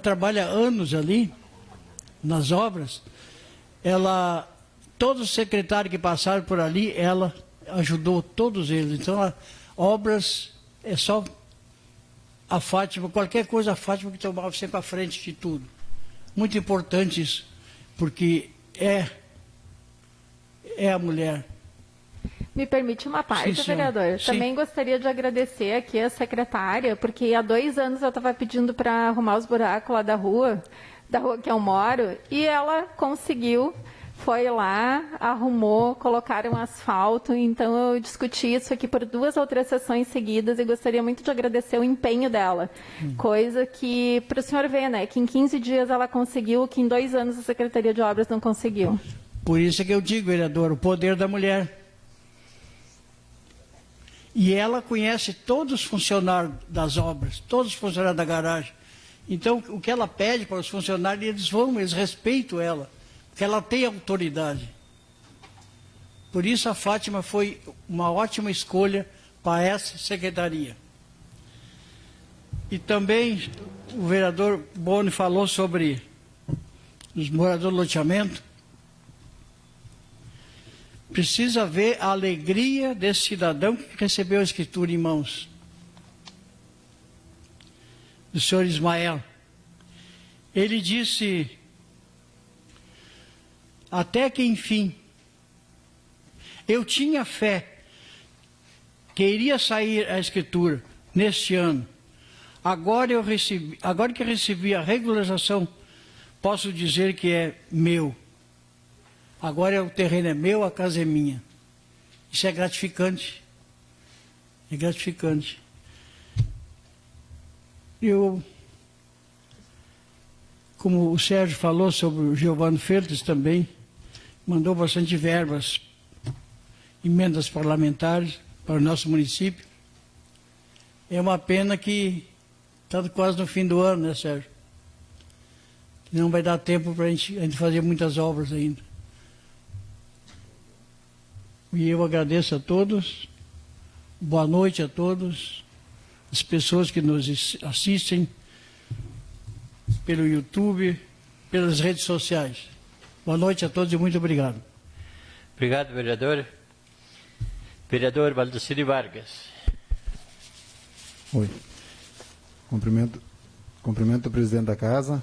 trabalha anos ali, nas obras. Todos os secretários que passaram por ali, ela ajudou todos eles. Então, obras, é só a Fátima, qualquer coisa a Fátima que tomava sempre à frente de tudo. Muito importante isso, porque é a mulher. Me permite uma parte, Sim, vereador? sim. Também gostaria de agradecer aqui a secretária, porque há 2 anos eu estava pedindo para arrumar os buracos lá da rua que eu moro, e ela conseguiu, foi lá, arrumou, colocaram asfalto. Então eu discuti isso aqui por 2 ou 3 sessões seguidas e gostaria muito de agradecer o empenho dela. Coisa que, para o senhor ver, né, que em 15 dias ela conseguiu, que em 2 anos a Secretaria de Obras não conseguiu. Por isso é que eu digo, vereador, o poder da mulher. E ela conhece todos os funcionários das obras, todos os funcionários da garagem. Então, o que ela pede para os funcionários, eles respeitam ela, porque ela tem autoridade. Por isso a Fátima foi uma ótima escolha para essa secretaria. E também o vereador Boni falou sobre os moradores do loteamento. Precisa ver a alegria desse cidadão que recebeu a escritura em mãos. do senhor Ismael. Ele disse, até que enfim, eu tinha fé que iria sair a escritura neste ano. Agora que eu recebi a regularização, posso dizer que é meu. Agora o terreno é meu, a casa é minha. Isso é gratificante. É gratificante. Como o Sérgio falou sobre o Giovanni Feltes também, mandou bastante verbas, emendas parlamentares para o nosso município. É uma pena que está quase no fim do ano, né, Sérgio? Não vai dar tempo para a gente fazer muitas obras ainda. E eu agradeço a todos, boa noite a todos, as pessoas que nos assistem pelo YouTube, pelas redes sociais. Boa noite a todos e muito obrigado. Obrigado, vereador. Vereador Valdecir Vargas. Oi. Cumprimento o presidente da casa,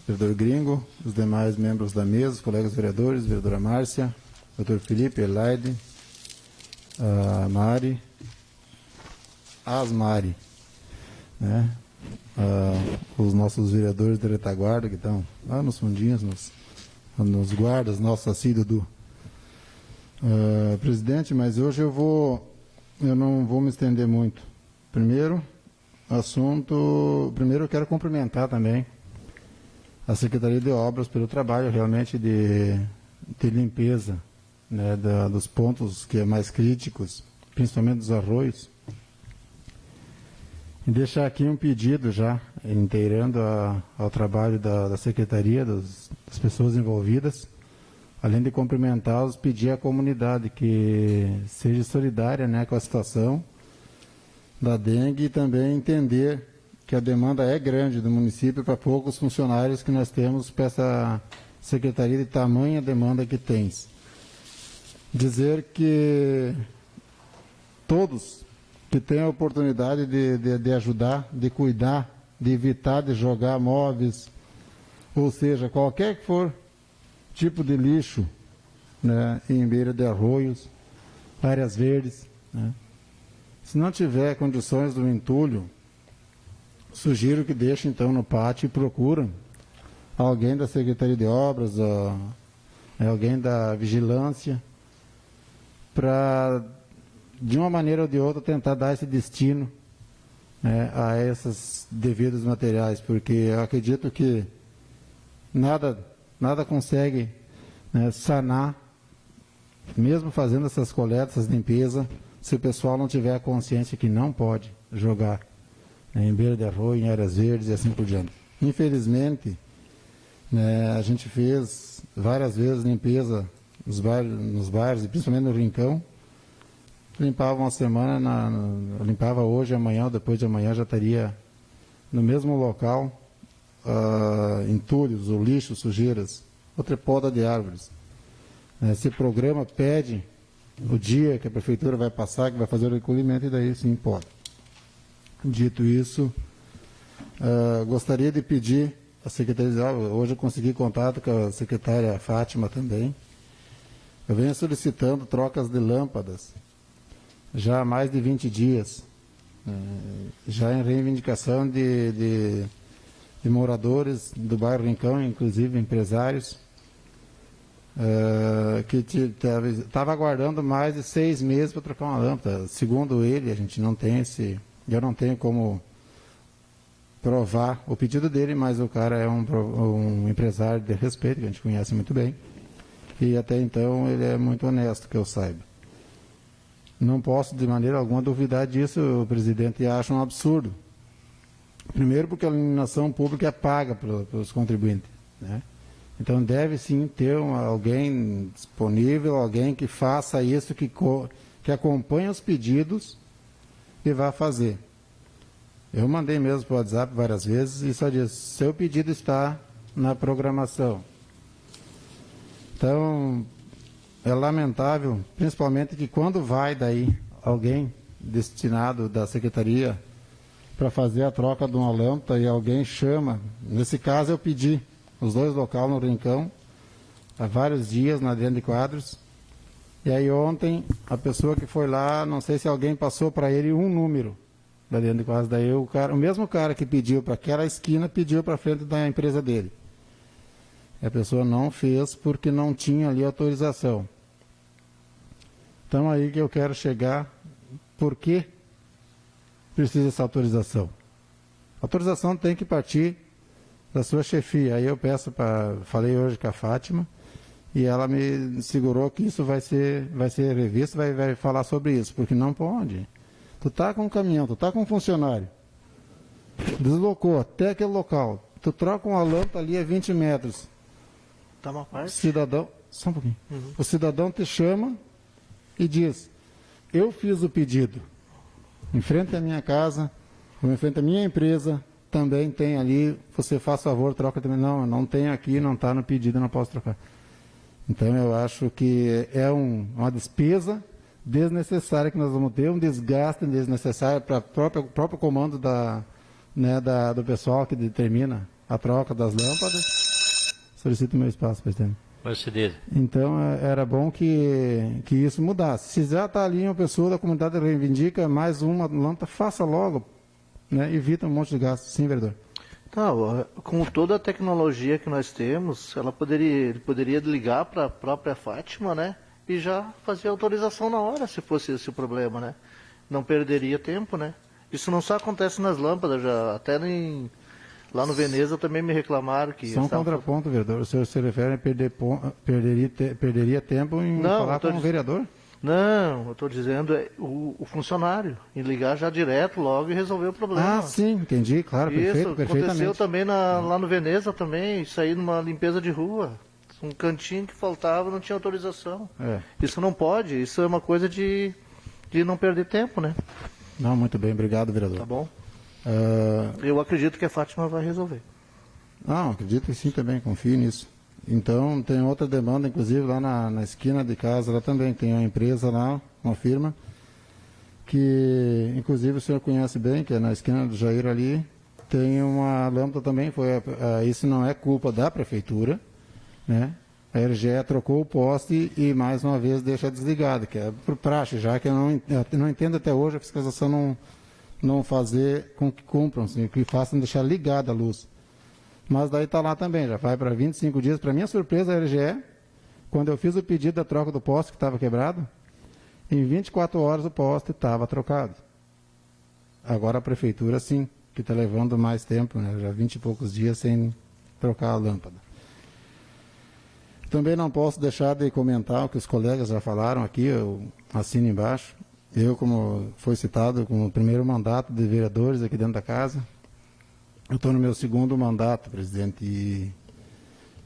vereador Gringo, os demais membros da mesa, os colegas vereadores, vereadora Márcia, doutor Felipe, Elaide, a Mari, Asmari, né? Os nossos vereadores da retaguarda que estão lá nos fundinhos, nos guardas, nosso assim, Dudu. Presidente, mas hoje eu não vou me estender muito. Primeiro eu quero cumprimentar também a Secretaria de Obras pelo trabalho realmente de limpeza, né, dos pontos que é mais críticos, principalmente dos arroios. E deixar aqui um pedido já, inteirando ao trabalho da Secretaria, das pessoas envolvidas, além de cumprimentá-los, pedir à comunidade que seja solidária, né, com a situação da dengue e também entender que a demanda é grande do município para poucos funcionários que nós temos para essa secretaria de tamanha demanda que tem. Dizer que todos que têm a oportunidade de ajudar, de cuidar, de evitar de jogar móveis, ou seja, qualquer que for tipo de lixo, né, em beira de arroios, áreas verdes, né? Se não tiver condições do entulho, sugiro que deixe então no pátio e procurem alguém da Secretaria de Obras, alguém da Vigilância, para, de uma maneira ou de outra, tentar dar esse destino, né, a esses devidos materiais, porque eu acredito que nada consegue, né, sanar, mesmo fazendo essas coletas, essas limpezas, se o pessoal não tiver a consciência que não pode jogar, né, em beira de arroio, em áreas verdes e assim por diante. Infelizmente, né, a gente fez várias vezes limpeza nos bairros e principalmente no Rincão. Limpava uma semana, limpava hoje, amanhã ou depois de amanhã já estaria no mesmo local, entulhos, ou lixo, sujeiras, outra poda de árvores. Esse programa pede o dia que a prefeitura vai passar, que vai fazer o recolhimento, e daí sim pode. Dito isso, gostaria de pedir à Secretaria de Obras, hoje eu consegui contato com a secretária Fátima também, eu venho solicitando trocas de lâmpadas já há mais de 20 dias, já em reivindicação de moradores do bairro Rincão, inclusive empresários, que estava aguardando mais de 6 meses para trocar uma lâmpada. Segundo ele, a gente não tem eu não tenho como provar o pedido dele, mas o cara é um empresário de respeito, que a gente conhece muito bem, e até então ele é muito honesto, que eu saiba. Não posso de maneira alguma duvidar disso, o presidente acha um absurdo. Primeiro porque a iluminação pública é paga pelos contribuintes, né? Então deve sim ter alguém disponível, alguém que faça isso, que acompanhe os pedidos e vá fazer. Eu mandei mesmo para o WhatsApp várias vezes e só diz, seu pedido está na programação. Então, é lamentável, principalmente que quando vai daí alguém destinado da secretaria para fazer a troca de uma lâmpada e alguém chama. Nesse caso eu pedi os 2 locais no Rincão, há vários dias na Adriano de Quadros. E aí ontem a pessoa que foi lá, não sei se alguém passou para ele um número da Adriano de Quadros. Daí o mesmo cara que pediu para aquela esquina pediu para frente da empresa dele. E a pessoa não fez porque não tinha ali autorização. Então aí que eu quero chegar, por que precisa essa autorização? A autorização tem que partir da sua chefia. Aí eu peço falei hoje com a Fátima, e ela me segurou que isso vai ser revisto, vai falar sobre isso, porque não pode. Tu tá com um caminhão, tu tá com um funcionário, deslocou até aquele local, tu troca uma lâmpada ali a 20 metros. Tá uma parte? Cidadão, só um pouquinho. O cidadão te chama e diz: eu fiz o pedido em frente à minha casa, ou em frente à minha empresa, também tem ali, você faz favor, troca também. Não tem aqui, não está no pedido, não posso trocar. Então eu acho que é uma despesa desnecessária que nós vamos ter, um desgaste desnecessário para o próprio comando do pessoal que determina a troca das lâmpadas. Solicito meu espaço, presidente. Então, era bom que isso mudasse. Se já está ali uma pessoa da comunidade reivindica mais uma lâmpada, faça logo, né? Evita um monte de gasto. Sim, vereador. Não, com toda a tecnologia que nós temos, ele poderia ligar para a própria Fátima, né? E já fazer a autorização na hora, se fosse esse o problema, né? Não perderia tempo, né? Isso não só acontece nas lâmpadas, até lá no Veneza também me reclamaram que... Só um contraponto, vereador. O senhor se refere a perderia tempo em falar com o vereador? Não, eu estou dizendo o funcionário, em ligar já direto logo e resolver o problema. Ah, sim, entendi, claro, isso, perfeitamente. Aconteceu também lá no Veneza também, isso aí numa limpeza de rua. Um cantinho que faltava, não tinha autorização. Isso não pode, isso é uma coisa de não perder tempo, né? Não, muito bem, obrigado, vereador. Tá bom. Eu acredito que a Fátima vai resolver. Não, acredito que sim também, confio nisso. Então, tem outra demanda, inclusive, lá na esquina de casa, lá também tem uma empresa lá, uma firma, que, inclusive, o senhor conhece bem, que é na esquina do Jair ali, tem uma lâmpada também, isso não é culpa da prefeitura, né? A RGE trocou o poste e, mais uma vez, deixa desligado, que é por praxe, já que eu não entendo até hoje a fiscalização não fazer com que cumpram, assim, que façam deixar ligada a luz. Mas daí está lá também, já vai para 25 dias. Para minha surpresa, a RGE, quando eu fiz o pedido da troca do poste que estava quebrado, em 24 horas o poste estava trocado. Agora a prefeitura, sim, que está levando mais tempo, né? Já 20 e poucos dias sem trocar a lâmpada. Também não posso deixar de comentar o que os colegas já falaram aqui, eu assino embaixo. Eu, como foi citado, como primeiro mandato de vereadores aqui dentro da casa, eu estou no meu segundo mandato, presidente, e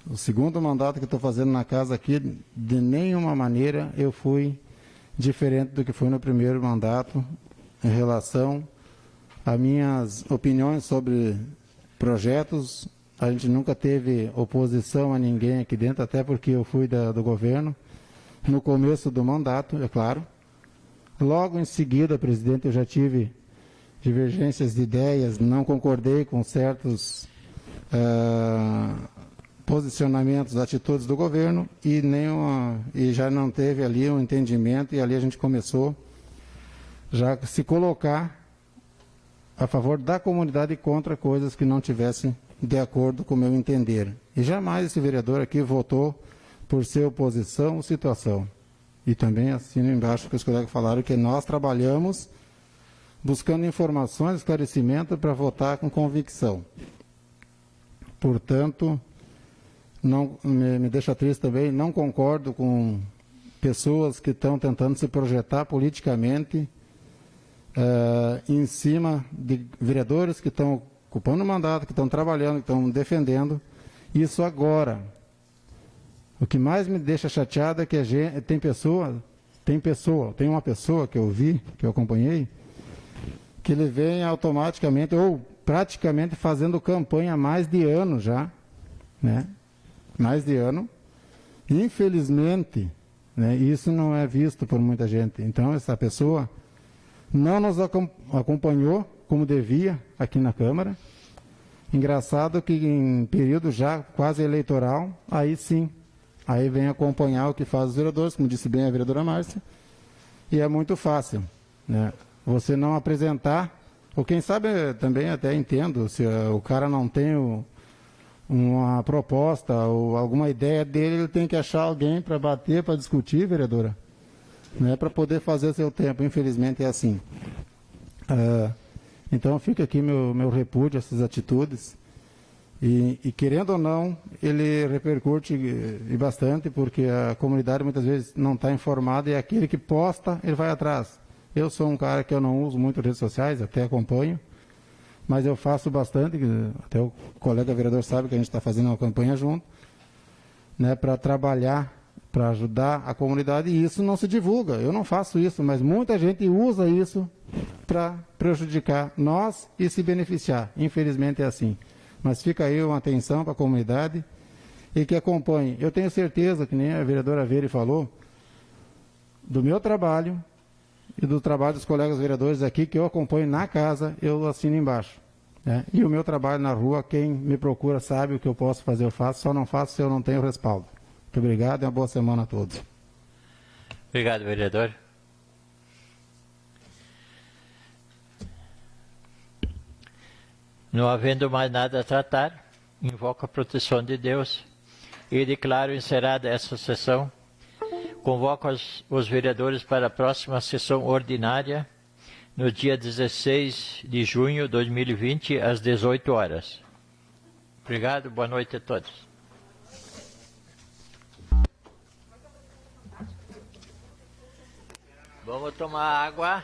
o segundo mandato que estou fazendo na casa aqui, de nenhuma maneira eu fui diferente do que foi no primeiro mandato em relação a minhas opiniões sobre projetos. A gente nunca teve oposição a ninguém aqui dentro, até porque eu fui do governo no começo do mandato, é claro. Logo em seguida, presidente, eu já tive divergências de ideias, não concordei com certos posicionamentos, atitudes do governo e já não teve ali um entendimento, e ali a gente começou já a se colocar a favor da comunidade e contra coisas que não tivessem de acordo com o meu entender. E jamais esse vereador aqui votou por ser oposição ou situação. E também assino embaixo que os colegas falaram que nós trabalhamos buscando informações, esclarecimento para votar com convicção. Portanto, não me deixa triste também, não concordo com pessoas que estão tentando se projetar politicamente em cima de vereadores que estão ocupando o mandato, que estão trabalhando, que estão defendendo isso agora. O que mais me deixa chateado é que tem uma pessoa que eu vi, que eu acompanhei, que ele vem automaticamente ou praticamente fazendo campanha há mais de ano já, né? Mais de ano. Infelizmente, né, isso não é visto por muita gente. Então, essa pessoa não nos acompanhou como devia aqui na Câmara. Engraçado que em período já quase eleitoral, aí sim, aí vem acompanhar o que faz os vereadores, como disse bem a vereadora Márcia, e é muito fácil, né? Você não apresentar, ou quem sabe também até entendo, se o cara não tem uma proposta ou alguma ideia dele, ele tem que achar alguém para bater, para discutir, vereadora, né, para poder fazer seu tempo. Infelizmente é assim. Então fica aqui meu repúdio a essas atitudes. E querendo ou não, ele repercute e bastante, porque a comunidade muitas vezes não está informada e aquele que posta, ele vai atrás. Eu sou um cara que eu não uso muito redes sociais, até acompanho, mas eu faço bastante, até o colega vereador sabe que a gente está fazendo uma campanha junto, né, para trabalhar, para ajudar a comunidade, e isso não se divulga. Eu não faço isso, mas muita gente usa isso para prejudicar nós e se beneficiar. Infelizmente é assim. Mas fica aí uma atenção para a comunidade e que acompanhe. Eu tenho certeza, que nem a vereadora Veire falou, do meu trabalho e do trabalho dos colegas vereadores aqui, que eu acompanho na casa, eu assino embaixo, né? E o meu trabalho na rua, quem me procura sabe o que eu posso fazer, eu faço, só não faço se eu não tenho respaldo. Muito obrigado e uma boa semana a todos. Obrigado, vereador. Não havendo mais nada a tratar, invoco a proteção de Deus e declaro encerrada essa sessão. Convoco os vereadores para a próxima sessão ordinária, no dia 16 de junho de 2020, às 18 horas. Obrigado, boa noite a todos. Vamos tomar água.